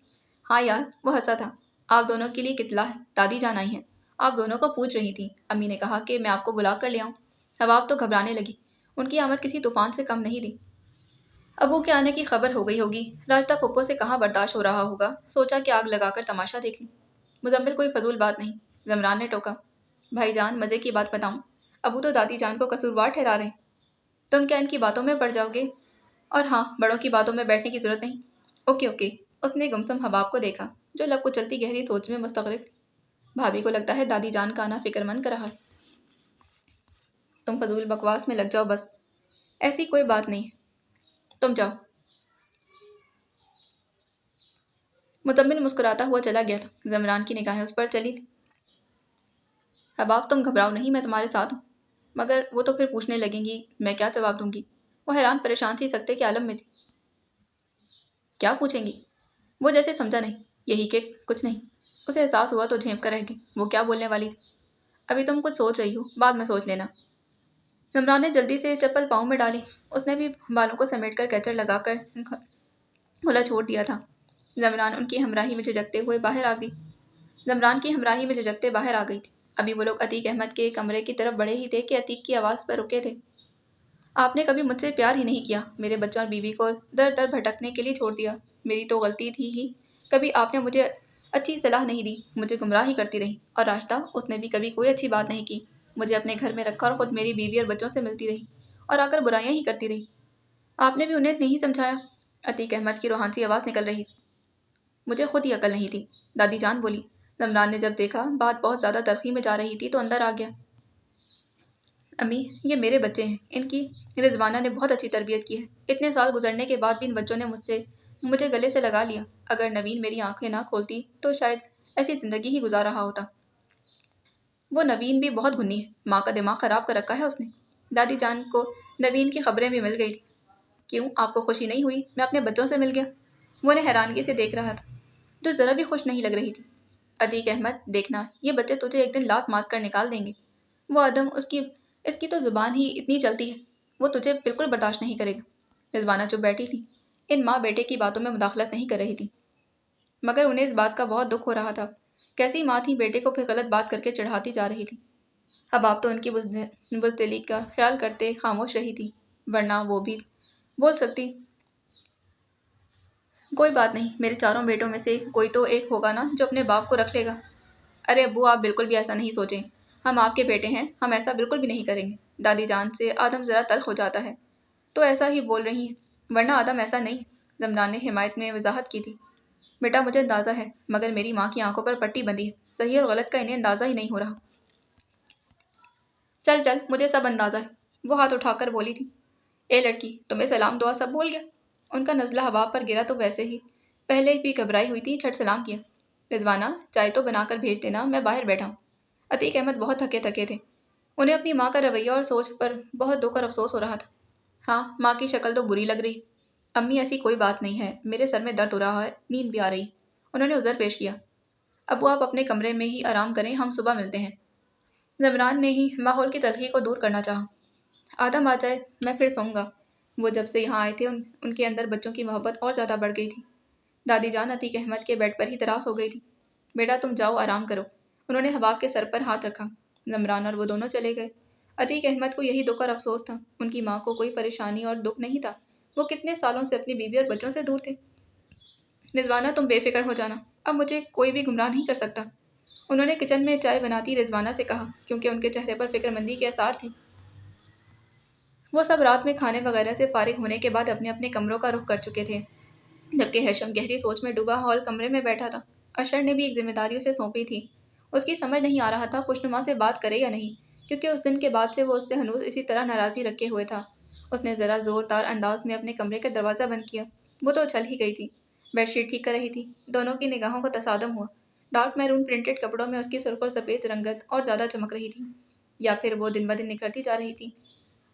ہاں یار، وہ ہنسا تھا۔ آپ دونوں کے لیے کتلا ہے، دادی جان آئی ہیں، آپ دونوں کو پوچھ رہی تھی، امی نے کہا کہ میں آپ کو بلا کر لے آؤں۔ اب آپ تو گھبرانے لگی، ان کی آمد کسی طوفان سے کم نہیں تھی۔ ابو کے آنے کی خبر ہو گئی ہوگی، راجدہ پھپھو سے کہاں برداشت ہو رہا ہوگا، سوچا کہ آگ لگا کر تماشا دیکھ لوں۔ مزمل کوئی فضول بات نہیں، زمران نے ٹوکا۔ بھائی جان مزے کی بات بتاؤں، ابو تو دادی جان کو قصوروار ٹھہرا رہے ہیں، تم کیا ان کی باتوں میں پڑ جاؤ گے؟ اور ہاں، بڑوں کی باتوں میں بیٹھنے کی ضرورت نہیں۔ اوکے۔ اس نے گمسم حباب کو دیکھا، جو لب کو چلتی گہری سوچ میں مستغرق تھی۔ بھابھی کو لگتا ہے دادی جان کا آنا فکر مند کر رہا ہے۔ تم فضول بکواس میں لگ جاؤ بس، ایسی کوئی بات نہیں ہے، تم جاؤ۔ متمل مسکراتا ہوا چلا گیا تھا۔ زمران کی نگاہیں اس پر چلی تھی۔ حباب تم گھبراؤ نہیں، میں تمہارے ساتھ ہوں۔ مگر وہ تو پھر پوچھنے لگیں گی، میں کیا جواب دوں گی؟ وہ حیران پریشان سی سکتے کے عالم میں تھی۔ کیا پوچھیں گی؟ وہ جیسے سمجھا نہیں، یہی کہ کچھ نہیں۔ اسے احساس ہوا تو جھینپ کر رہ گئی، وہ کیا بولنے والی تھی۔ ابھی تم کچھ سوچ رہی ہو، بعد میں سوچ لینا۔ زمران نے جلدی سے چپل پاؤں میں ڈالی، اس نے بھی بالوں کو سمیٹ کر کیچڑ لگا کر کھلا چھوڑ دیا تھا۔ زمران کی ہمراہی میں جھجکتے باہر آ گئی تھی۔ ابھی وہ لوگ عتیق احمد کے کمرے کی طرف بڑھے ہی تھے کہ عتیق کی آواز پر رکے تھے۔ آپ نے کبھی مجھ سے پیار ہی نہیں کیا، میرے بچوں اور بیوی کو در در بھٹکنے کے لیے چھوڑ دیا۔ میری تو غلطی تھی ہی، کبھی آپ نے مجھے اچھی صلاح نہیں دی، مجھے گمراہ ہی کرتی رہی، اور راشدہ اس نے بھی کبھی کوئی اچھی بات نہیں کی، مجھے اپنے گھر میں رکھا اور خود میری بیوی اور بچوں سے ملتی رہی اور آ کر برائیاں ہی کرتی رہی۔ آپ نے بھی انہیں نہیں سمجھایا؟ عتیق احمد کی روحان سی آواز نکل رہی۔ مجھے خود ہی عقل نہیں تھی، دادی جان بولی۔ زمران نے جب دیکھا بات بہت زیادہ تلخی میں جا رہی تھی تو اندر آ گیا۔ امی، یہ میرے بچے ہیں، ان کی رضوانہ نے بہت اچھی تربیت کی ہے، اتنے سال گزرنے کے بعد بھی ان بچوں نے مجھے گلے سے لگا لیا۔ اگر نوین میری آنکھیں نہ کھولتی تو شاید ایسی زندگی ہی گزار رہا ہوتا۔ وہ نوین بھی بہت گھنی ہے، ماں کا دماغ خراب کر رکھا ہے اس نے۔ دادی جان کو نوین کی خبریں بھی مل گئی تھی۔ کیوں، آپ کو خوشی نہیں ہوئی میں اپنے بچوں سے مل گیا؟ وہ انہیں حیرانگی سے دیکھ رہا تھا، جو ذرا بھی خوش نہیں لگ رہی تھی۔ عتیق احمد، دیکھنا، یہ بچے تجھے ایک دن لات مار کر نکال دیں گے۔ وہ آدم، اس کی تو زبان ہی اتنی چلتی ہے، وہ تجھے بالکل برداشت نہیں کرے گا۔ رضوانہ چپ بیٹھی تھی، ان ماں بیٹے کی باتوں میں مداخلت نہیں کر رہی تھی، مگر انہیں اس بات کا بہت دکھ ہو رہا تھا۔ کیسی ماں تھی، بیٹے کو پھر غلط بات کر کے چڑھاتی جا رہی تھی۔ اب آپ تو ان کی بزدلی کا خیال کرتے خاموش رہی تھی، ورنہ وہ بھی بول سکتی۔ کوئی بات نہیں، میرے چاروں بیٹوں میں سے کوئی تو ایک ہوگا نا جو اپنے باپ کو رکھ لے گا۔ ارے ابو، آپ بالکل بھی ایسا نہیں سوچیں، ہم آپ کے بیٹے ہیں، ہم ایسا بالکل بھی نہیں کریں گے۔ دادی جان سے آدم ذرا تلخ ہو جاتا ہے تو ایسا ہی بول رہی ہیں، ورنہ آدم ایسا نہیں۔ زمران نے حمایت میں وضاحت کی تھی۔ بیٹا، مجھے اندازہ ہے، مگر میری ماں کی آنکھوں پر پٹی بندھی ہے، صحیح اور غلط کا انہیں اندازہ ہی نہیں ہو رہا۔ چل چل، مجھے سب اندازہ ہے، وہ ہاتھ اٹھا کر بولی تھی۔ اے لڑکی، تمہیں سلام دعا سب بول گیا؟ ان کا نزلہ ہوا پر گرا تو ویسے ہی پہلے بھی گھبرائی ہوئی تھی، جھٹ سلام کیا۔ رضوانہ، چائے تو بنا کر بھیج دینا، میں باہر بیٹھا ہوں۔ عتیق احمد بہت تھکے تھے، انہیں اپنی ماں کا رویہ اور سوچ پر بہت دکھ اور افسوس ہو رہا تھا۔ ہاں، ماں کی شکل تو بری لگ رہی۔ امی، ایسی کوئی بات نہیں ہے، میرے سر میں درد ہو رہا ہے، نیند بھی آ رہی۔ انہوں نے عذر پیش کیا۔ ابو، آپ اپنے کمرے میں ہی آرام کریں، ہم صبح ملتے ہیں۔ زمران نے ہی ماحول کی تلخی کو دور کرنا چاہا۔ آدم آ جائے، میں پھر سوؤں گا۔ وہ جب سے یہاں آئے تھے ان کے اندر بچوں کی محبت اور زیادہ بڑھ گئی تھی۔ دادی جان عتیق احمد کے بیڈ پر ہی تراس ہو گئی تھی۔ بیٹا، تم جاؤ آرام کرو۔ انہوں نے حباب کے سر پر ہاتھ رکھا۔ زمران اور وہ دونوں چلے گئے۔ عتیق احمد کو یہی دکھ اور افسوس تھا، ان کی ماں کو کوئی پریشانی اور دکھ نہیں تھا، وہ کتنے سالوں سے اپنی بیوی اور بچوں سے دور تھے۔ رضوانہ، تم بے فکر ہو جانا، اب مجھے کوئی بھی گمراہ نہیں کر سکتا، انہوں نے کچن میں چائے بناتی رضوانہ سے کہا، کیونکہ ان کے چہرے پر فکر مندی کے آثار تھے۔ وہ سب رات میں کھانے وغیرہ سے فارغ ہونے کے بعد اپنے اپنے کمروں کا رخ کر چکے تھے، جبکہ ہیشم گہری سوچ میں ڈوبا ہال کمرے میں بیٹھا تھا۔ اشر نے بھی ایک ذمہ داری اسے سونپی تھی، اس کی سمجھ نہیں آ رہا تھا خوشنما سے بات کرے یا نہیں، کیونکہ اس دن کے بعد سے وہ اس سے ہنوز اسی طرح ناراضی رکھے ہوئے تھا۔ اس نے ذرا زوردار انداز میں اپنے کمرے کا دروازہ بند کیا۔ وہ تو اچھل ہی گئی تھی، بیڈ شیٹ ٹھیک کر رہی تھی، دونوں کی نگاہوں کا تصادم ہوا۔ ڈارک میرون پرنٹڈ کپڑوں میں اس کی سرخ اور سفید رنگت اور زیادہ چمک رہی تھی، یا پھر وہ دن بدن نکھرتی جا رہی تھی۔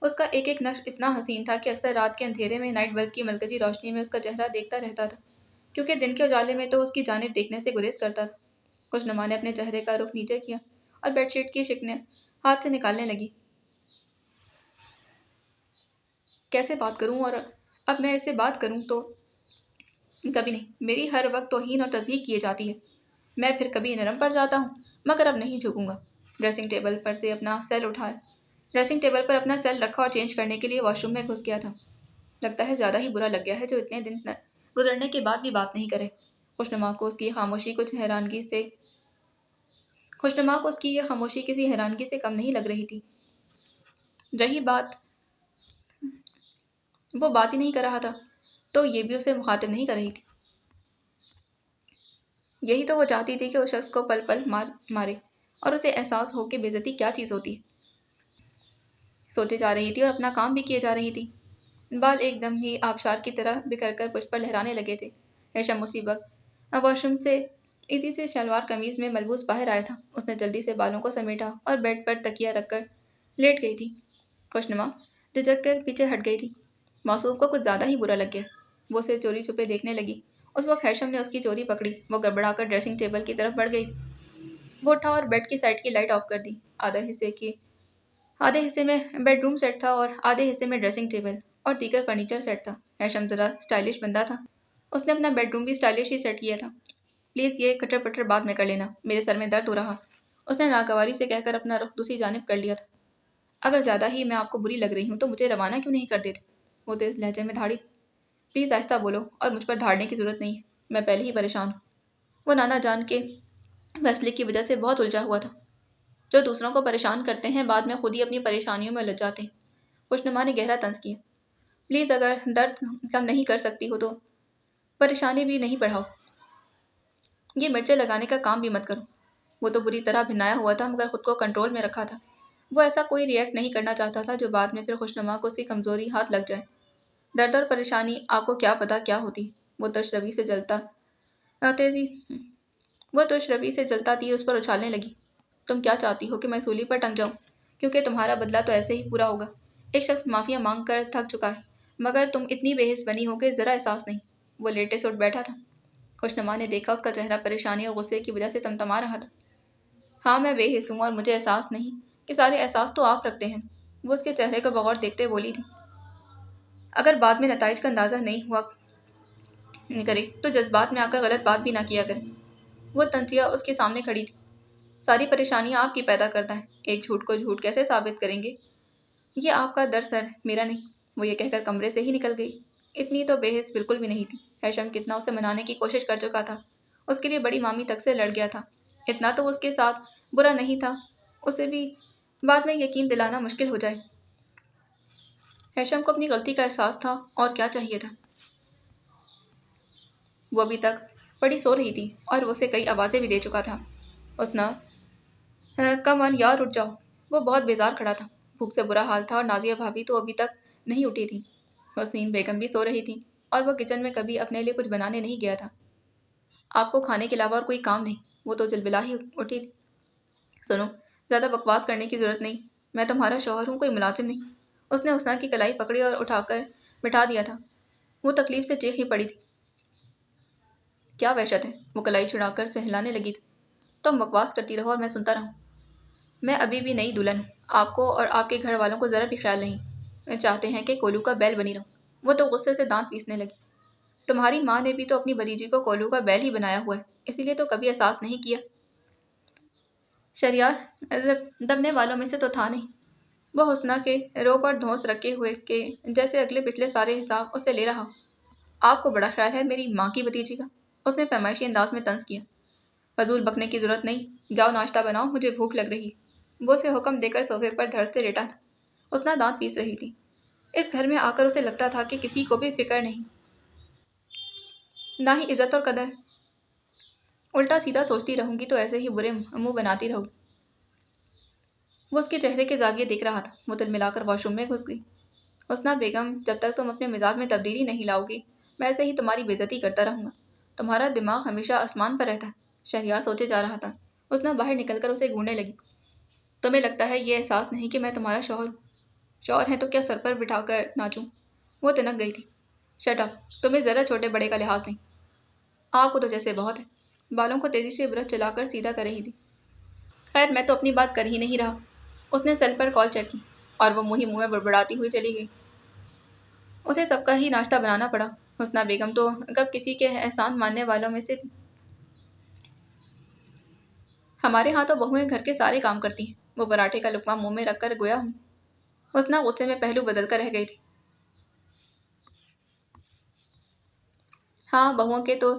اس کا ایک ایک نقش اتنا حسین تھا کہ اکثر رات کے اندھیرے میں نائٹ بلب کی ملکجی روشنی میں اس کا چہرہ دیکھتا رہتا تھا، کیونکہ دن کے اجالے میں تو اس کی جانب دیکھنے سے گریز کرتا تھا۔ خوشنما نے اپنے چہرے کا رخ نیچے کیا اور بیڈ شیٹ کی شکنیں ہاتھ سے نکالنے لگی۔ کیسے بات کروں، اور اب میں اس سے بات کروں تو کبھی نہیں، میری ہر وقت توہین اور تضحیق کیے جاتی ہے، میں پھر کبھی نرم پڑ جاتا ہوں، مگر اب نہیں جھکوں گا۔ ڈریسنگ ٹیبل پر سے اپنا سیل اٹھایا، ڈریسنگ ٹیبل پر اپنا سیل رکھا اور چینج کرنے کے لیے واش روم میں گھس گیا تھا۔ لگتا ہے زیادہ ہی برا لگ گیا ہے جو اتنے دن گزرنے کے بعد بھی بات نہیں کرے۔ خوشنما کو اس کی یہ خاموشی کسی حیرانگی سے کم نہیں لگ رہی تھی۔ رہی بات، وہ بات ہی نہیں کر رہا تھا تو یہ بھی اسے مخاطب نہیں کر رہی تھی۔ یہی تو وہ چاہتی تھی کہ اس شخص کو پل پل مارے اور اسے احساس ہو کہ بے عزتی کیا چیز ہوتی ہے۔ سوچے جا رہی تھی اور اپنا کام بھی کیے جا رہی تھی۔ بال ایک دم ہی آبشار کی طرح بکھر کر پشت پر لہرانے لگے تھے۔ ہیشم اسی وقت واش روم سے اسی سے شلوار قمیض میں ملبوس باہر آیا تھا۔ اس نے جلدی سے بالوں کو سمیٹا اور بیڈ پر تکیہ رکھ کر لیٹ گئی تھی۔ خوشنما جھجک کر پیچھے ہٹ گئی تھی۔ معصوم کو کچھ زیادہ ہی برا لگ گیا، وہ اسے چوری چھپے دیکھنے لگی۔ اس وقت ہیشم نے اس کی چوری پکڑی، وہ گڑبڑا کر ڈریسنگ ٹیبل کی طرف بڑھ گئی۔ وہ اٹھا اور بیڈ کی سائڈ کی لائٹ آف کر دی۔ آدھے حصے میں بیڈ روم سیٹ تھا اور آدھے حصے میں ڈریسنگ ٹیبل اور دیگر فرنیچر سیٹ تھا۔ ہیشم ذرا اسٹائلش بندہ تھا، اس نے اپنا بیڈ روم بھی اسٹائلش ہی سیٹ کیا تھا۔ پلیز یہ کٹر پٹر بعد میں کر لینا، میرے سر میں درد ہو رہا، اس نے ناگواری سے کہہ کر اپنا رخ دوسری جانب کر لیا تھا۔ اگر زیادہ ہی میں آپ کو بری لگ رہی ہوں تو مجھے روانہ کیوں نہیں کر دیتے؟ وہ تیز لہجے میں دھاڑی۔ प्लीज़ आहिस्ता बोलो और मुझ पर धाड़ने की ज़रूरत नहीं है, मैं पहले ही परेशान हूँ। वो नाना जान के फैसले की वजह से बहुत उलझा हुआ था। जो दूसरों को परेशान करते हैं बाद में खुद ही अपनी परेशानियों में उलझ जाते हैं। खुशनुमा ने गहरा तंज किया। प्लीज़ अगर दर्द कम नहीं कर सकती हो तो परेशानी भी नहीं बढ़ाओ। ये मिर्चें लगाने का काम भी मत करो। वो तो बुरी तरह भिनाया हुआ था मगर खुद को कंट्रोल में रखा था। वो ऐसा कोई रिएक्ट नहीं करना चाहता था जो बाद में फिर खुशनुमा को उसकी कमज़ोरी हाथ लग जाए। दर्द और परेशानी आपको क्या पता क्या होती। वो तुश रवि तेजी वो तुश से जलता तीर उस पर उछालने लगी। तुम क्या चाहती हो कि मैं सूली पर टंग जाऊं? क्योंकि तुम्हारा बदला तो ऐसे ही पूरा होगा। एक शख्स माफिया मांग कर थक चुका है मगर तुम इतनी बेहिस बनी हो कि जरा एहसास नहीं। वो लेटे से उठ बैठा था। खुशनुमा ने देखा उसका चेहरा परेशानी और गुस्से की वजह से तमतमा रहा था। हाँ मैं बेहिस हूँ और मुझे एहसास नहीं कि सारे एहसास तो आप रखते हैं। वो उसके चेहरे को बगौर देखते बोली थी। अगर बाद में नताइज का अंदाजा नहीं हुआ करे तो जज्बात में आकर गलत बात भी ना किया करे। वो तंजिया उसके सामने खड़ी थी। सारी परेशानियां आपकी पैदा करता है। एक झूठ को झूठ कैसे साबित करेंगे? ये आपका दर्द सर मेरा नहीं। वो ये कहकर कमरे से ही निकल गई। इतनी तो बेहिस बिल्कुल भी नहीं थी। हैशम कितना उसे मनाने की कोशिश कर चुका था। उसके लिए बड़ी मामी तक से लड़ गया था। इतना तो उसके साथ बुरा नहीं था। उसे भी बाद में यकीन दिलाना मुश्किल हो जाए। हैशम को अपनी गलती का एहसास था और क्या चाहिए था। वो अभी तक बड़ी सो रही थी और वो उसे कई आवाज़ें भी दे चुका था। उसने कम ऑन यार उठ जाओ। वो बहुत बेजार खड़ा था। भूख से बुरा हाल था और नाजिया भाभी तो अभी तक नहीं उठी थी। हसनीन बेगम भी सो रही थी और वो किचन में कभी अपने लिए कुछ बनाने नहीं गया था। आपको खाने के अलावा और कोई काम नहीं? वो तो जलबिला ही उठी थी। सुनो, ज़्यादा बकवास करने की ज़रूरत नहीं। मैं तुम्हारा शौहर हूँ, कोई मुलाजिम नहीं। उसने हुस्ना की कलाई पकड़ी और उठाकर बिठा दिया था। वो तकलीफ से चीख ही पड़ी थी। क्या वहशत है? वो कलाई छुड़ाकर सहलाने लगी थी। तुम बकवास करती रहो और मैं सुनता रहूँ। मैं अभी भी नई दुल्हन हूँ। आपको और आपके घर वालों को ज़रा भी ख्याल नहीं। चाहते हैं कि कोलू का बैल बनी रहूँ। वो तो गुस्से से दांत पीसने लगी। तुम्हारी माँ ने भी तो अपनी भतीजी को कोलू का बैल ही बनाया हुआ है, इसीलिए तो कभी एहसास नहीं किया। शरियार दबने वालों में से तो था नहीं। वो हुस्ना के रो पर धौंस रखे हुए के जैसे अगले पिछले सारे हिसाब उससे ले रहा। आपको बड़ा ख्याल है मेरी माँ की भतीजी का? उसने फरमाइशी अंदाज में तंज किया। फजूल बकने की जरूरत नहीं। जाओ नाश्ता बनाओ, मुझे भूख लग रही है। वो उसे हुक्म देकर सोफे पर धड़ से लेटा था। उसना दांत पीस रही थी। इस घर में आकर उसे लगता था कि किसी को भी फिक्र नहीं, ना ही इज्जत और कदर। उल्टा सीधा सोचती रहूंगी तो ऐसे ही बुरे मुंह बनाती रहूंगी। वो उसके चेहरे के जाविये देख रहा था। वो तिल मिलाकर वॉशरूम में घुस गई। हुस्ना बेगम, जब तक तुम अपने मिजाज में तब्दीली नहीं लाओगी मैं ऐसे ही तुम्हारी बेइज्जती करता रहूंगा। तुम्हारा दिमाग हमेशा आसमान पर रहता है। शहरियार सोचे जा रहा था। हुस्ना बाहर निकलकर उसे घूरने लगी। तुम्हें लगता है ये एहसास नहीं कि मैं तुम्हारा शौहर हूँ? शौहर है तो क्या सर पर बिठाकर नाचूं? वो तिनक गई थी। शट अप, तुम्हें जरा छोटे बड़े का लिहाज नहीं। आपको तो जैसे बहुत है। बालों को तेजी से ब्रश चलाकर सीधा कर रही थी। खैर मैं तो अपनी बात कर ही नहीं रहा। उसने सेल पर कॉल चेक की और वो मुंह ही मुंह में बड़बड़ाती हुई चली गई। उसे सबका ही नाश्ता बनाना पड़ा। हुस्ना बेगम तो कब किसी के एहसान मानने वालों में से। हमारे यहाँ तो बहुएं घर के सारे काम करती हैं। वो पराठे का लुकमा मुंह में रखकर गोया हूँ। हुस्ना गुस्से में पहलू बदल कर रह गई थी। हाँ, बहुओं के तो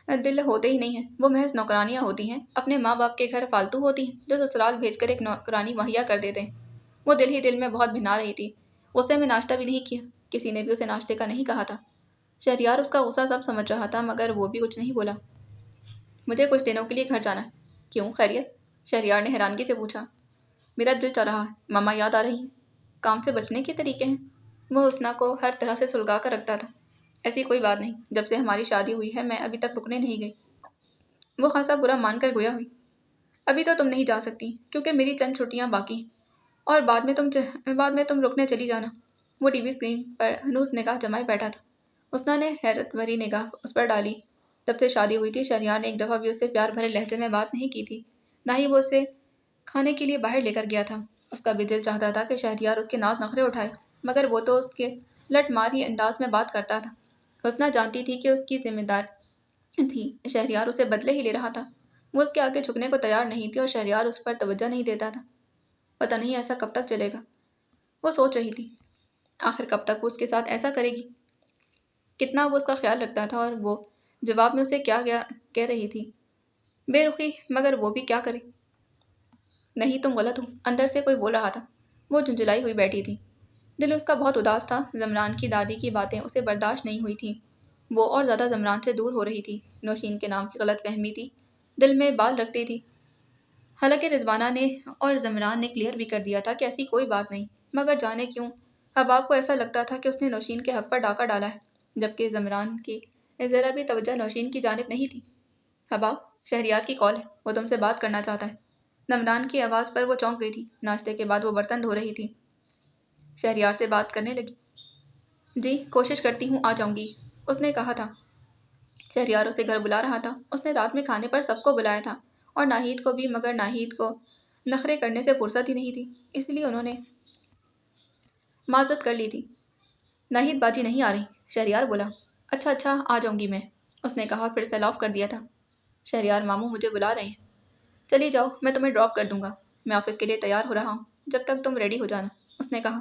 दिल होते ही नहीं हैं। वो महज नौकरानियाँ होती हैं। अपने माँ बाप के घर फालतू होती हैं जो ससुराल भेजकर एक नौकरानी मुहैया कर देते हैं। वो दिल ही दिल में बहुत भिना रही थी। गुस्से में नाश्ता भी नहीं किया। किसी ने भी उसे नाश्ते का नहीं कहा था। शहरियार उसका गुस्सा सब समझ रहा था मगर वो भी कुछ नहीं बोला। मुझे कुछ दिनों के लिए घर जाना है। क्यों, खैरियत? शहरियार ने हैरानगी से पूछा। मेरा दिल चाह रहा है। मामा याद आ रही है। काम से बचने के तरीके हैं। वो हुस्ना को हर तरह से सुलगा कर रखता था। ऐसी कोई बात नहीं। जब से हमारी शादी हुई है मैं अभी तक रुकने नहीं गई। वो खासा बुरा मानकर गोया हुई। अभी तो तुम नहीं जा सकती क्योंकि मेरी चंद छुट्टियां बाकी हैं और बाद में तुम रुकने चली जाना। वो टीवी स्क्रीन पर हनूस निगाह जमाए बैठा था। उसना ने हैरत भरी निगाह उस पर डाली। जब से शादी हुई थी शहरियार ने एक दफ़ा भी उससे प्यार भरे लहजे में बात नहीं की थी। ना ही वो उसे खाने के लिए बाहर लेकर गया था। उसका भी दिल चाहता था कि शहरियार उसके नाज नखरे उठाए मगर वो तो उसके लठ ही अंदाज में बात करता था। हुस्ना जानती थी कि उसकी जिम्मेदार थी। शहरियार उसे बदले ही ले रहा था। वो उसके आगे झुकने को तैयार नहीं थी और शहरियार उस पर तवज्जो नहीं देता था। पता नहीं ऐसा कब तक चलेगा। वो सोच रही थी। आखिर कब तक वो उसके साथ ऐसा करेगी? کتنا وہ اس کا خیال رکھتا تھا، اور وہ جواب میں اسے کیا کہہ رہی تھی؟ بے رخی، مگر وہ بھی کیا کرے؟ نہیں، تم غلط ہو، اندر سے کوئی بول رہا تھا۔ وہ جھنجھلائی ہوئی بیٹھی تھی، دل اس کا بہت اداس تھا۔ زمران کی دادی کی باتیں اسے برداشت نہیں ہوئی تھیں، وہ اور زیادہ زمران سے دور ہو رہی تھی۔ نوشین کے نام کی غلط فہمی تھی، دل میں بال رکھتی تھی۔ حالانکہ رضوانہ نے اور زمران نے کلیئر بھی کر دیا تھا کہ ایسی کوئی بات نہیں، مگر جانے کیوں حباب کو ایسا لگتا تھا کہ اس نے نوشین کے حق پر ڈاکہ ڈالا ہے، جبکہ زمران کی ذرا بھی توجہ نوشین کی جانب نہیں تھی۔ حباب، شہریار کی کال ہے، وہ تم سے بات کرنا چاہتا ہے۔ زمران کی آواز پر وہ چونک گئی تھی۔ ناشتے کے بعد وہ برتن دھو رہی تھی، شہریار سے بات کرنے لگی۔ جی، کوشش کرتی ہوں آ جاؤں گی، اس نے کہا تھا۔ شہریار اسے گھر بلا رہا تھا، اس نے رات میں کھانے پر سب کو بلایا تھا، اور ناہید کو بھی، مگر ناہید کو نخرے کرنے سے فرصت ہی نہیں تھی، اس لیے انہوں نے معذرت کر لی تھی۔ ناہید باجی نہیں آ رہی، شہریار بولا۔ اچھا اچھا، آ جاؤں گی میں، اس نے کہا، پھر سیل آف کر دیا تھا۔ شہریار ماموں مجھے بلا رہے ہیں، چلی جاؤ، میں تمہیں ڈراپ کر دوں گا، میں آفس کے لیے تیار ہو رہا ہوں، جب تک تم ریڈی ہو جانا، اس نے کہا۔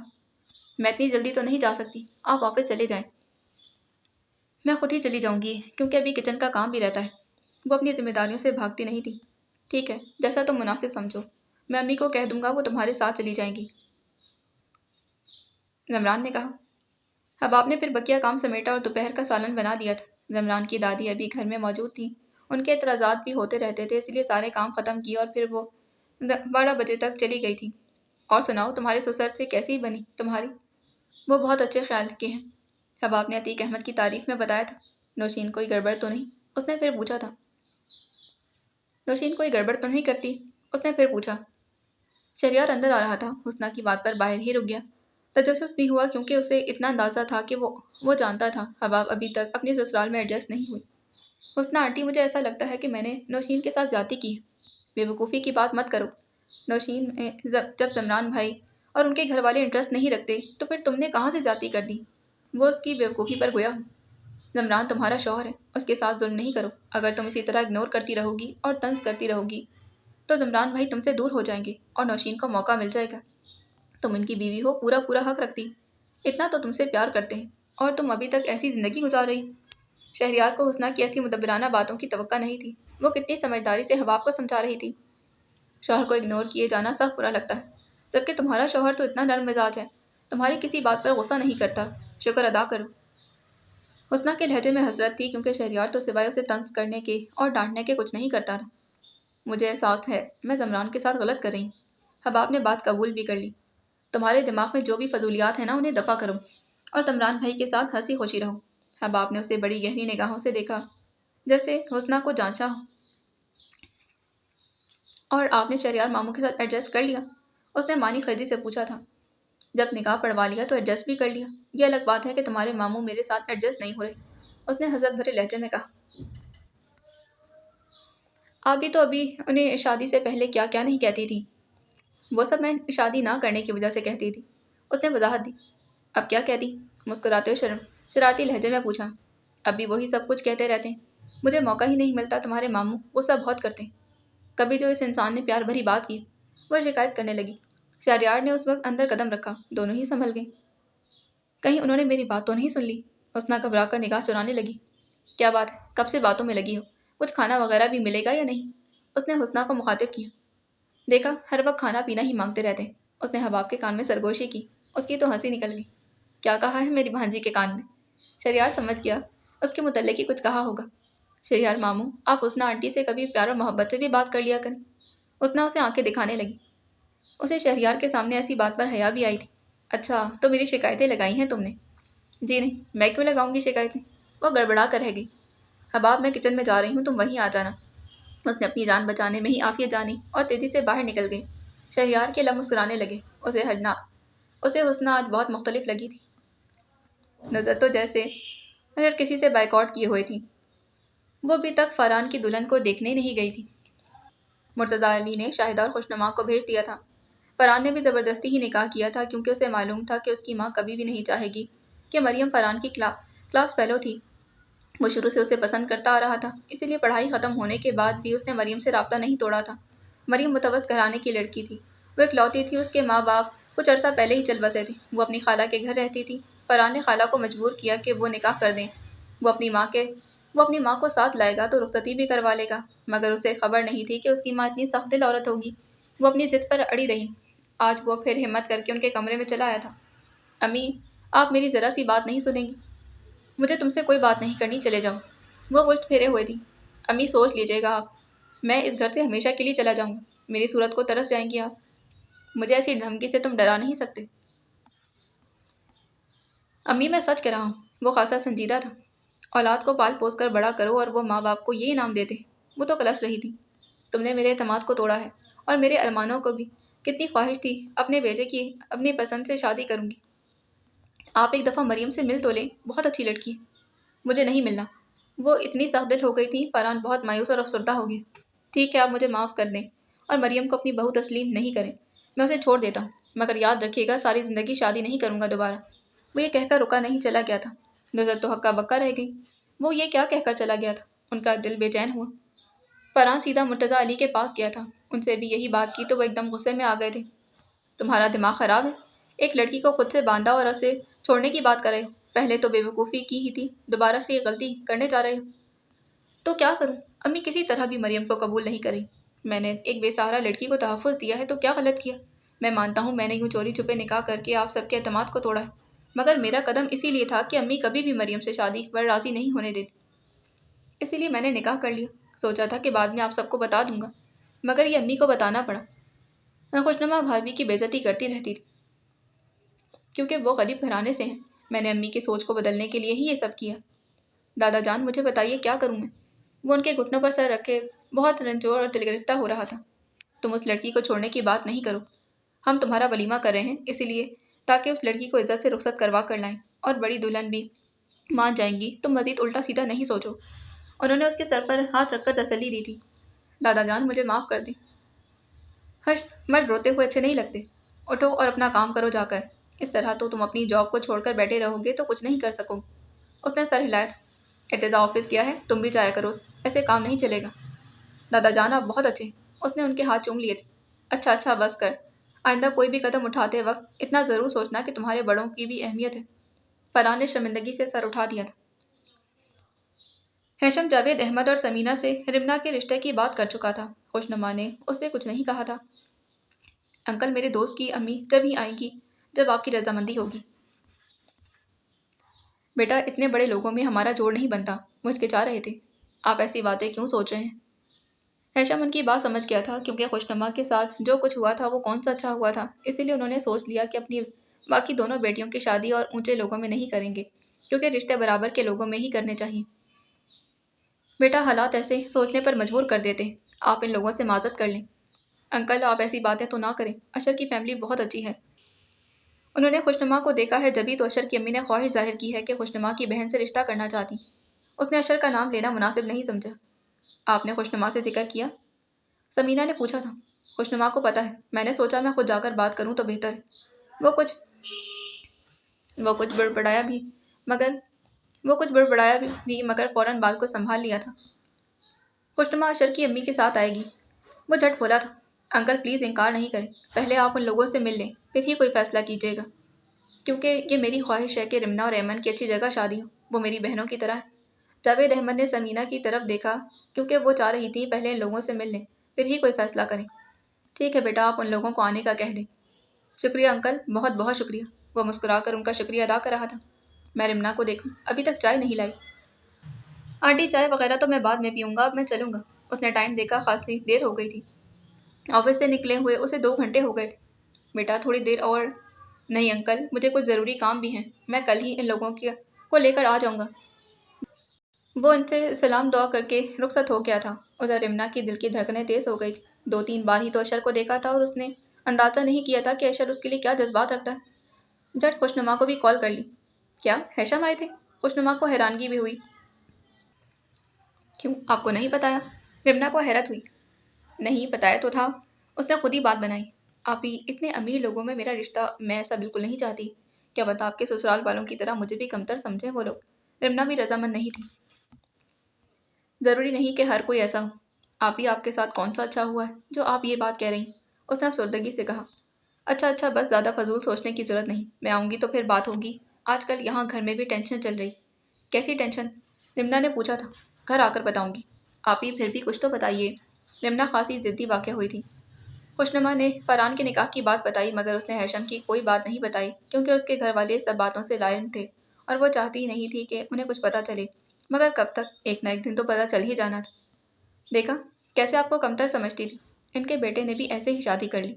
میں اتنی جلدی تو نہیں جا سکتی، آپ آفس چلے جائیں۔ میں خود ہی چلی جاؤں گی، کیونکہ ابھی کچن کا کام بھی رہتا ہے۔ وہ اپنی ذمہ داریوں سے بھاگتی نہیں تھی۔ ٹھیک ہے، جیسا تم مناسب سمجھو، میں امی کو کہہ دوں گا، وہ تمہارے ساتھ چلی جائیں گی، زمران نے کہا۔ حباب نے پھر بقیہ کام سمیٹا اور دوپہر کا سالن بنا دیا تھا۔ زمران کی دادی ابھی گھر میں موجود تھیں، ان کے اعتراضات بھی ہوتے رہتے تھے، اس لیے سارے کام ختم کیے اور پھر وہ 12 بجے تک چلی گئی تھی۔ اور سناؤ، تمہارے سسر سے کیسی بنی تمہاری؟ وہ بہت اچھے خیال کے ہیں، حباب نے عتیق احمد کی تعریف میں بتایا تھا۔ نوشین کوئی گڑبڑ تو نہیں؟ اس نے پھر پوچھا تھا۔ نوشین کوئی گڑبڑ تو نہیں کرتی؟ اس نے پھر پوچھا۔ شہریار اندر آ رہا تھا، حسنہ کی بات پر باہر ہی رک گیا۔ تجسس بھی ہوا، کیونکہ اسے اتنا اندازہ تھا کہ وہ جانتا تھا حباب ابھی تک اپنے سسرال میں ایڈجسٹ نہیں ہوئی۔ حسنہ آنٹی، مجھے ایسا لگتا ہے کہ میں نے نوشین کے ساتھ زیادتی کی ہے۔ بے وقوفی کی بات مت کرو۔ نوشین میں جب زمران بھائی اور ان کے گھر والے انٹرسٹ نہیں رکھتے تو پھر تم نے کہاں سے زیادتی کر دی؟ وہ اس کی بے وقوفی پر گویا ہو۔ زمران تمہارا شوہر ہے، اس کے ساتھ ظلم نہیں کرو۔ اگر تم اسی طرح اگنور کرتی رہو گی اور طنز کرتی رہو گی تو زمران بھائی تم سے دور ہو جائیں گے اور نوشین کو موقع مل جائے گا۔ تم ان کی بیوی ہو، پورا حق رکھتی، اتنا تو تم سے پیار کرتے ہیں، اور تم ابھی تک ایسی زندگی گزار رہی۔ شہریار کو حسنہ کی ایسی مدبرانہ باتوں کی توقع نہیں تھی۔ وہ کتنی سمجھداری سے حباب کو سمجھا رہی تھی۔ شوہر کو اگنور کیے جانا سخت برا لگتا ہے، جبکہ تمہارا شوہر تو اتنا نرم مزاج ہے، تمہاری کسی بات پر غصہ نہیں کرتا، شکر ادا کرو۔ حسنہ کے لہجے میں حسرت تھی، کیونکہ شہریار تو سوائے اسے طنز کرنے کے اور ڈانٹنے کے کچھ نہیں کرتا تھا۔ مجھے احساس ہے میں زمران کے ساتھ غلط کر رہی ہوں۔ حباب نے بات قبول بھی کر لی۔ تمہارے دماغ میں جو بھی فضولیات ہیں نا، انہیں دفع کرو اور زمران بھائی کے ساتھ ہنسی خوشی رہو۔ حباب نے اسے بڑی گہری نگاہوں سے دیکھا، جیسے حسنہ کو جانچا ہو۔ اور آپ نے شہریار ماموں کے ساتھ ایڈجسٹ کر لیا؟ اس نے مانی خیزی سے پوچھا تھا۔ جب نکاح پڑھوا لیا تو ایڈجسٹ بھی کر لیا۔ یہ الگ بات ہے کہ تمہارے ماموں میرے ساتھ ایڈجسٹ نہیں ہو رہے، اس نے حسرت بھرے لہجے میں کہا۔ آپ بھی تو ابھی انہیں شادی سے پہلے کیا کیا نہیں کہتی تھی۔ وہ سب میں شادی نہ کرنے کی وجہ سے کہتی تھی، اس نے وضاحت دی۔ اب کیا کہتی؟ مسکراتے ہوئے شرارتی لہجے میں پوچھا۔ اب بھی وہی سب کچھ کہتے رہتے ہیں، مجھے موقع ہی نہیں ملتا۔ تمہارے ماموں غصہ بہت کرتے ہیں، کبھی جو اس انسان نے پیار بھری بات کی وہ شکایت کرنے لگی۔ شہریار نے اس وقت اندر قدم رکھا، دونوں ہی سنبھل گئے۔ کہیں انہوں نے میری بات تو نہیں سن لی؟ حسنہ گھبرا کر نگاہ چرانے لگی۔ کیا بات ہے، کب سے باتوں میں لگی ہو؟ کچھ کھانا وغیرہ بھی ملے گا یا نہیں؟ اس نے حسنہ کو مخاطب کیا۔ دیکھا، ہر وقت کھانا پینا ہی مانگتے رہتے ہیں، اس نے حباب کے کان میں سرگوشی کی۔ اس کی تو ہنسی نکل گئی۔ کیا کہا ہے میری بھانجی کے کان میں؟ شہریار سمجھ گیا اس کے متعلق ہی کچھ کہا ہوگا۔ شہریار ماموں، آپ حسنہ آنٹی سے کبھی پیار اور محبت سے بھی بات کر لیا کریں۔ حسنہ اسے آنکھیں دکھانے لگی۔ اسے شہریار کے سامنے ایسی بات پر حیا بھی آئی تھی۔ اچھا، تو میری شکایتیں لگائی ہیں تم نے؟ جی نہیں، میں کیوں لگاؤں گی شکایتیں؟ وہ گڑبڑا کر رہ گئی۔ حباب، میں کچن میں جا رہی ہوں، تم وہیں آ جانا۔ اس نے اپنی جان بچانے میں ہی عافیت جانی اور تیزی سے باہر نکل گئی۔ شہریار کے لب مسکرانے لگے۔ اسے حسنہ آج بہت مختلف لگی تھی۔ نظر تو جیسے کسی سے بائیکاٹ کیے ہوئے تھی۔ وہ ابھی تک فاران کی دلہن کو دیکھنے نہیں گئی تھی۔ مرتضیٰ علی نے شاہدہ اور خوشنما کو بھیج دیا تھا۔ فرحان نے بھی زبردستی ہی نکاح کیا تھا، کیونکہ اسے معلوم تھا کہ اس کی ماں کبھی بھی نہیں چاہے گی کہ مریم فرحان کی کلاس فیلو تھی۔ وہ شروع سے اسے پسند کرتا آ رہا تھا، اسی لیے پڑھائی ختم ہونے کے بعد بھی اس نے مریم سے رابطہ نہیں توڑا تھا۔ مریم متوسط گھرانے کی لڑکی تھی، وہ اکلوتی تھی، اس کے ماں باپ کچھ عرصہ پہلے ہی چل بسے تھے۔ وہ اپنی خالہ کے گھر رہتی تھی۔ فرحان نے خالہ کو مجبور کیا کہ وہ نکاح کر دیں وہ اپنی ماں کو ساتھ لائے گا تو رخصتی بھی کروا لے گا، مگر اسے خبر نہیں تھی کہ اس کی ماں اتنی سخت دل عورت ہوگی۔ وہ اپنی ضد پر اڑی رہی۔ آج وہ پھر ہمت کر کے ان کے کمرے میں چلا آیا تھا۔ امی، آپ میری ذرا سی بات نہیں سنیں گی؟ مجھے تم سے کوئی بات نہیں کرنی، چلے جاؤ۔ وہ پشت پھیرے ہوئے تھی۔ امی، سوچ لیجیے گا آپ، میں اس گھر سے ہمیشہ کے لیے چلا جاؤں گا۔ میری صورت کو ترس جائیں گی آپ۔ مجھے ایسی دھمکی سے تم ڈرا نہیں سکتے۔ امی، میں سچ کہہ رہا ہوں۔ وہ خاصا سنجیدہ تھا۔ اولاد کو پال پوس کر بڑا کرو اور وہ ماں باپ کو یہ انعام دیتے۔ وہ تو کلس رہی تھی۔ تم نے میرے اعتماد کو توڑا ہے، اور میرے ارمانوں کو بھی۔ کتنی خواہش تھی اپنے بیٹے کی اپنی پسند سے شادی کروں گی۔ آپ ایک دفعہ مریم سے مل تو لیں، بہت اچھی لڑکی ہے۔ مجھے نہیں ملنا۔ وہ اتنی سخت دل ہو گئی تھی، فرحان بہت مایوس اور افسردہ ہو گیا۔ ٹھیک ہے، آپ مجھے معاف کر دیں اور مریم کو اپنی بہو تسلیم نہیں کریں۔ میں اسے چھوڑ دیتا ہوں، مگر یاد رکھیے گا ساری زندگی شادی نہیں کروں گا دوبارہ۔ وہ یہ کہہ کر رکا نہیں چلا گیا تھا۔ نظر تو ہکا بکا رہ گئی۔ وہ یہ کیا کہہ کر چلا گیا تھا؟ ان کا دل بے چین ہوا۔ فرحان سیدھا مرتضیٰ علی کے پاس گیا تھا۔ ان سے بھی یہی بات کی تو وہ ایک دم غصے میں آ گئے تھے۔ تمہارا دماغ خراب ہے؟ ایک لڑکی کو خود سے باندھا اور اسے چھوڑنے کی بات کر رہے ہو؟ پہلے تو بے وقوفی کی ہی تھی، دوبارہ سے یہ غلطی کرنے جا رہے ہو؟ تو کیا کروں؟ امی کسی طرح بھی مریم کو قبول نہیں کریں۔ میں نے ایک بے سہارا لڑکی کو تحفظ دیا ہے تو کیا غلط کیا؟ میں مانتا ہوں میں نے یوں چوری چھپے نکاح کر کے آپ سب کے اعتماد کو توڑا ہے، مگر میرا قدم اسی لیے تھا کہ امی کبھی بھی مریم سے شادی پر راضی نہیں ہونے دیتی۔ اسی لیے میں نے نکاح کر لیا۔ سوچا تھا کہ بعد میں آپ سب کو بتا دوں گا، مگر یہ امی کو بتانا پڑا۔ میں خوشنما بھابھی کی بےعزتی کرتی رہتی تھی، کیونکہ وہ غریب گھرانے سے ہیں۔ میں نے امی کی سوچ کو بدلنے کے لیے ہی یہ سب کیا۔ دادا جان، مجھے بتائیے کیا کروں میں؟ وہ ان کے گھٹنوں پر سر رکھے بہت رنجور اور دل گرفتہ ہو رہا تھا۔ تم اس لڑکی کو چھوڑنے کی بات نہیں کرو۔ ہم تمہارا ولیمہ کر رہے ہیں اسی لیے تاکہ اس لڑکی کو عزت سے رخصت کروا کر لائیں، اور بڑی دلہن بھی مان جائیں گی۔ تم مزید الٹا سیدھا نہیں سوچو۔ انہوں نے اس کے سر پر ہاتھ رکھ کر تسلی دی تھی۔ دادا جان، مجھے معاف کر دیں۔ ہشت، مرد روتے ہوئے اچھے نہیں لگتے۔ اٹھو اور اپنا کام کرو جا کر۔ اس طرح تو تم اپنی جاب کو چھوڑ کر بیٹھے رہو گے تو کچھ نہیں کر سکو گے۔ اس نے سر ہلایا تھا۔ ارتضیٰ آفس گیا ہے، تم بھی جایا کرو، ایسے کام نہیں چلے گا۔ دادا جان، آپ بہت اچھے ہیں۔ اس نے ان کے ہاتھ چوم لیے تھے۔ اچھا اچھا، بس کر۔ آئندہ کوئی بھی قدم اٹھاتے وقت اتنا ضرور سوچنا کہ تمہارے بڑوں کی بھی اہمیت ہے۔ فرحان نے شرمندگی سے سر اٹھا دیا تھا۔ ہیشم جاوید احمد اور سمینہ سے رمنا کے رشتے کی بات کر چکا تھا۔ خوشنما نے اس سے کچھ نہیں کہا تھا۔ انکل، میرے دوست کی امی جب ہی آئیں گی جب آپ کی رضامندی ہوگی۔ بیٹا، اتنے بڑے لوگوں میں ہمارا جوڑ نہیں بنتا۔ وہ ہچکچا رہے تھے۔ آپ ایسی باتیں کیوں سوچ رہے ہیں؟ ہیشم ان کی بات سمجھ گیا تھا، کیونکہ خوشنما کے ساتھ جو کچھ ہوا تھا وہ کون سا اچھا ہوا تھا۔ اسی لیے انہوں نے سوچ لیا کہ اپنی باقی دونوں بیٹیوں کی شادی اور اونچے لوگوں میں نہیں کریں گے، کیونکہ رشتے برابر کے لوگوں میں ہی کرنے چاہیے۔ بیٹا، حالات ایسے سوچنے پر مجبور کر دیتے ہیں۔ آپ ان لوگوں سے معذرت کر لیں۔ انکل، آپ ایسی باتیں تو نہ کریں۔ اشر کی فیملی بہت اچھی ہے۔ انہوں نے خوشنما کو دیکھا ہے جبھی تو اشر کی امی نے خواہش ظاہر کی ہے کہ خوشنما کی بہن سے رشتہ کرنا چاہتی۔ اس نے اشر کا نام لینا مناسب نہیں سمجھا۔ آپ نے خوشنما سے ذکر کیا؟ سمینہ نے پوچھا تھا۔ خوشنما کو پتہ ہے، میں نے سوچا میں خود جا کر بات کروں تو بہتر ہے۔ وہ کچھ بڑبڑایا بھی مگر فوراً بات کو سنبھال لیا تھا۔ خوشنما اشر کی امی کے ساتھ آئے گی۔ وہ جھٹ بولا تھا۔ انکل پلیز انکار نہیں کریں، پہلے آپ ان لوگوں سے مل لیں، پھر ہی کوئی فیصلہ کیجیے گا، کیونکہ یہ میری خواہش ہے کہ رمنا اور ایمن کی اچھی جگہ شادی ہو، وہ میری بہنوں کی طرح ہے۔ جاوید احمد نے سمینہ کی طرف دیکھا، کیونکہ وہ چاہ رہی تھی پہلے ان لوگوں سے مل لیں، پھر ہی کوئی فیصلہ کریں۔ ٹھیک ہے بیٹا، آپ ان لوگوں کو آنے کا کہہ دیں۔ شکریہ انکل، بہت بہت شکریہ۔ وہ مسکرا کر ان کا شکریہ ادا کر رہا تھا۔ میں رمنا کو دیکھوں، ابھی تک چائے نہیں لائی۔ آنٹی، چائے وغیرہ تو میں بعد میں پیوں گا، اب میں چلوں گا۔ اس نے ٹائم دیکھا، خاصی دیر ہو گئی تھی۔ آفس سے نکلے ہوئے اسے 2 گھنٹے ہو گئے تھے۔ بیٹا، تھوڑی دیر اور۔ نہیں انکل، مجھے کچھ ضروری کام بھی ہیں، میں کل ہی ان لوگوں کو لے کر آ جاؤں گا۔ وہ ان سے سلام دعا کر کے رخصت ہو گیا تھا۔ ادھر رمنا کی دل کی دھڑکنیں تیز ہو گئی تھی۔ 2-3 بار ہی تو اشر کو دیکھا تھا اور اس نے اندازہ نہیں کیا تھا کہ اشر اس کے لیے کیا جذبات رکھتا ہے۔ جھٹ خوشنما کو بھی کال کر لی۔ کیا ہیشم آئے تھے؟ خوشنما کو حیرانگی بھی ہوئی۔ کیوں، آپ کو نہیں بتایا؟ رمنا کو حیرت ہوئی۔ نہیں بتایا تو تھا، اس نے خود ہی بات بنائی۔ آپ ہی اتنے امیر لوگوں میں میرا رشتہ، میں ایسا بالکل نہیں چاہتی۔ کیا بتا آپ کے سسرال والوں کی طرح مجھے بھی کمتر سمجھیں وہ لوگ۔ رمنا بھی رضامند نہیں تھی۔ ضروری نہیں کہ ہر کوئی ایسا ہو۔ آپ ہی آپ کے ساتھ کون سا اچھا ہوا ہے جو آپ یہ بات کہہ رہی ہیں؟ اس نے افسردگی سے کہا۔ اچھا، بس زیادہ فضول سوچنے کی ضرورت نہیں، میں آؤں گی تو پھر بات ہوگی۔ آج کل یہاں گھر میں بھی ٹینشن چل رہی۔ کیسی ٹینشن؟ लिम्ना ने पूछा था। घर आकर बताऊंगी। आप ही फिर भी कुछ तो बताइए। लिम्ना खासी जिद्दी वाक़या हुई थी। खुशनुमा ने फरहान के निकाह की बात बताई, मगर उसने हैशम की कोई बात नहीं बताई, क्योंकि उसके घर वाले सब बातों से लायम थे और वो चाहती ही नहीं थी कि उन्हें कुछ पता चले। मगर कब तक, एक न एक दिन तो पता चल ही जाना था। देखा, कैसे आपको कमतर समझती थी। इनके बेटे ने भी ऐसे ही शादी कर ली।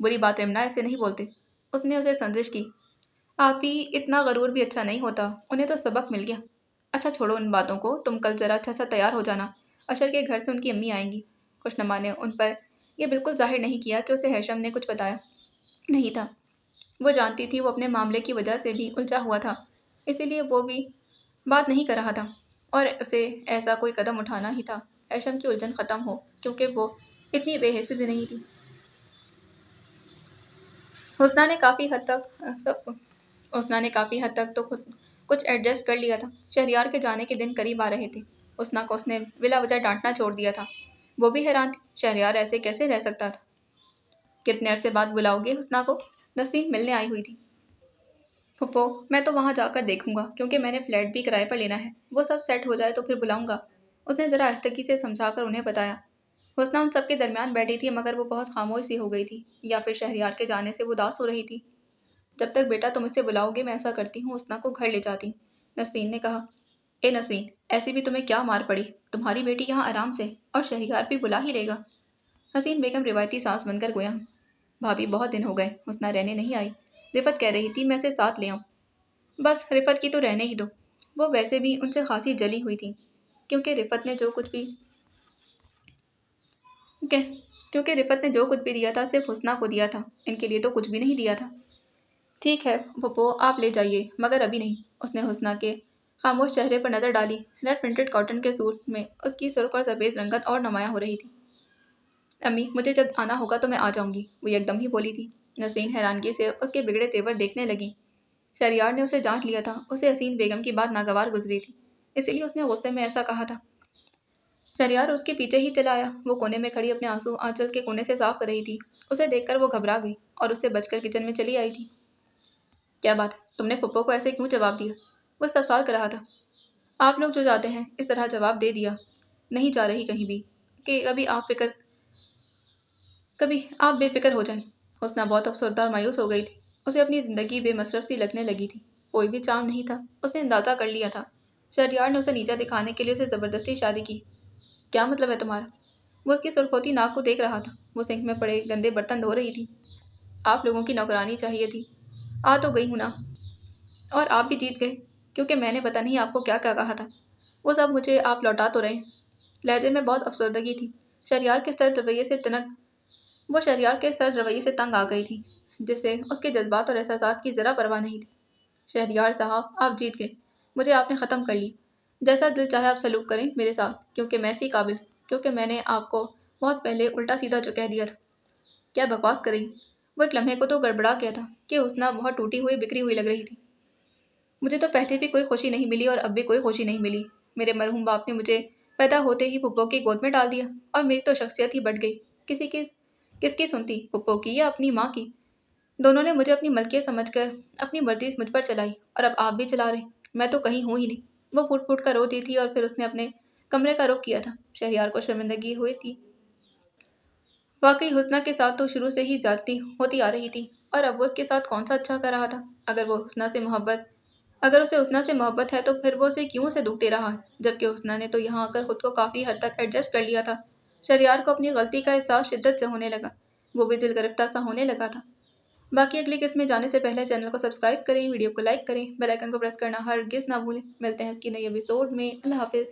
बुरी बात लिम्ना, ऐसे नहीं बोलते। उसने उसे संजिश की। आप ही, इतना गरूर भी अच्छा नहीं होता। उन्हें तो सबक मिल गया। अच्छा छोड़ो उन बातों को, तुम कल जरा अच्छा सा तैयार हो जाना। अशर के घर से उनकी अम्मी आएंगी। खुशनुमा ने उन पर यह बिल्कुल जाहिर नहीं किया कि उसे हैशम ने कुछ बताया नहीं था। वो जानती थी वो अपने मामले की वजह से भी उलझा हुआ था, इसीलिए वो भी बात नहीं कर रहा था और उसे ऐसा कोई कदम उठाना ही था हैशम की उलझन ख़त्म हो, क्योंकि वो इतनी बेहिस भी नहीं थी। हुस्ना ने काफ़ी हद तक सब हुस्ना ने काफ़ी हद तक तो खुद कुछ एडजस्ट कर लिया था। शहरियार के जाने के दिन करीब आ रहे थे। हुस्ना को उसने बिला वजह डांटना छोड़ दिया था। वो भी हैरान थी, शहरियार ऐसे कैसे रह सकता था। कितने अरसे बाद बुलाओगे हुस्ना को? नसरीन मिलने आई हुई थी। फुप्पो, मैं तो वहाँ जाकर देखूंगा, क्योंकि मैंने फ्लैट भी किराए पर लेना है। वो सब सेट हो जाए तो फिर बुलाऊंगा। उसने ज़रा आहिस्तगी से समझाकर उन्हें बताया। हुस्ना उन सबके दरमियान बैठी थी, मगर वो बहुत खामोश सी हो गई थी, या फिर शहरियार के जाने से वो उदास हो रही थी। जब तक बेटा तुम इसे बुलाओगे, मैं ऐसा करती हूँ, हुस्ना को घर ले जाती। नसरीन ने कहा। ए नसरीन, ऐसी भी तुम्हें क्या मार पड़ी? तुम्हारी बेटी यहाँ आराम से, और शहरियार भी बुला ही लेगा। हसीन बेगम रिवायती सांस बनकर गोया। भाभी, बहुत दिन हो गए हुस्ना रहने नहीं आई। रिफत कह रही थी मैं इसे साथ ले आऊं। बस रिफत की तो रहने ही दो। वो वैसे भी उनसे खासी जली हुई थी, क्योंकि रिफत ने जो कुछ भी क्योंकि रिफत ने जो कुछ भी दिया था सिर्फ हुस्ना को दिया था। इनके लिए तो कुछ भी नहीं दिया था। ठीक है पप्पो, आप ले जाइए, मगर अभी नहीं। उसने हुस्ना के खामोश चेहरे पर नजर डाली। रेड प्रिंटेड कॉटन के सूट में उसकी सुर्ख और सफ़ेद रंगत और नुमायां हो रही थी। अम्मी, मुझे जब आना होगा तो मैं आ जाऊंगी, वो एकदम ही बोली थी। नसरीन हैरानगी से उसके बिगड़े तेवर देखने लगी। शहरियार ने उसे जांच लिया था। उसे हसीन बेगम की बात नागवार गुजरी थी, इसीलिए उसने गुस्से में ऐसा कहा था। शहरियार उसके पीछे ही चला आया। वो कोने में खड़ी अपने आंसू आंचल के कोने से साफ कर रही थी। उसे देखकर वो घबरा गई और उससे बचकर किचन में चली आई थी। क्या बात, तुमने पप्पो को ऐसे क्यों जवाब दिया? वो इस्तफसार कर रहा था। आप लोग जो जाते हैं इस तरह जवाब दे दिया। नहीं जा रही कहीं भी, कि कभी आप बेफिक्र हो जाएं। हुस्ना बहुत अफसरदा और मायूस हो गई थी। उसे अपनी ज़िंदगी बेमसरफ सी लगने लगी थी। कोई भी चार्म नहीं था। उसने अंदाज़ा कर लिया था। शहरयार ने उसे नीचा दिखाने के लिए उसे ज़बरदस्ती शादी की। क्या मतलब है तुम्हारा? वो उसकी सुरखोती नाक को देख रहा था। वो सिंक में पड़े गंदे बर्तन धो रही थी। आप लोगों की नौकरानी चाहिए थी। आ तो गई हूँ ना। और आप भी जीत गए, क्योंकि मैंने पता नहीं आपको क्या क्या कहा था। वो सब मुझे आप लौटा तो रहे। लहजे में बहुत अफसरदगी थी। शहरयार के सर्द रवैये से तनक वो शहरयार के सर्द रवैये से तंग आ गई थी, जिससे उसके जज्बात और एहसासात की ज़रा परवाह नहीं थी। शहरयार साहब, आप जीत गए। मुझे आपने ख़त्म कर ली। जैसा दिल चाहे आप सलूक करें मेरे साथ, क्योंकि मैं सी काबिल, क्योंकि मैंने आपको बहुत पहले उल्टा सीधा जो कह दिया था। क्या बकवास कर रही? वो एक लम्हे को तो गड़बड़ा गया था कि हुस्ना बहुत टूटी हुई बिखरी हुई लग रही थी। मुझे तो पहले भी कोई खुशी नहीं मिली और अब भी कोई खुशी नहीं मिली। मेरे मरहूम बाप ने मुझे पैदा होते ही पुप्पो की गोद में डाल दिया, और मेरी तो शख्सियत ही बढ़ गई। किसी की किसकी सुनती, पुप्पो की या अपनी माँ की? दोनों ने मुझे अपनी मलकियत समझकर अपनी मर्जी मुझ पर चलाई, और अब आप भी चला रहे। मैं तो कहीं हूँ ही नहीं। वो फूट फूट कर रोती थी और फिर उसने अपने कमरे का रुख किया था। शहरियार को शर्मिंदगी हुई थी। वाकई हुस्ना के साथ तो शुरू से ही ज्यादती होती आ रही थी, और अब वो उसके साथ कौन सा अच्छा कर रहा था? अगर उसे हुस्ना से मोहब्बत है तो फिर वो उसे क्यों से दुख दे रहा है, जबकि हुस्ना ने तो यहाँ आकर खुद को काफ़ी हद तक एडजस्ट कर लिया था। शरियार को अपनी गलती का एहसास शिद्दत से होने लगा। वो भी दिल गिरफ्तार सा होने लगा था। बाकी अगली किस्त में जाने से पहले चैनल को सब्सक्राइब करें, वीडियो को लाइक करें, बेल आइकन को प्रेस करना हरगिज़ ना भूलें। मिलते हैं इसकी नई एपिसोड में। अल्लाह हाफिज़।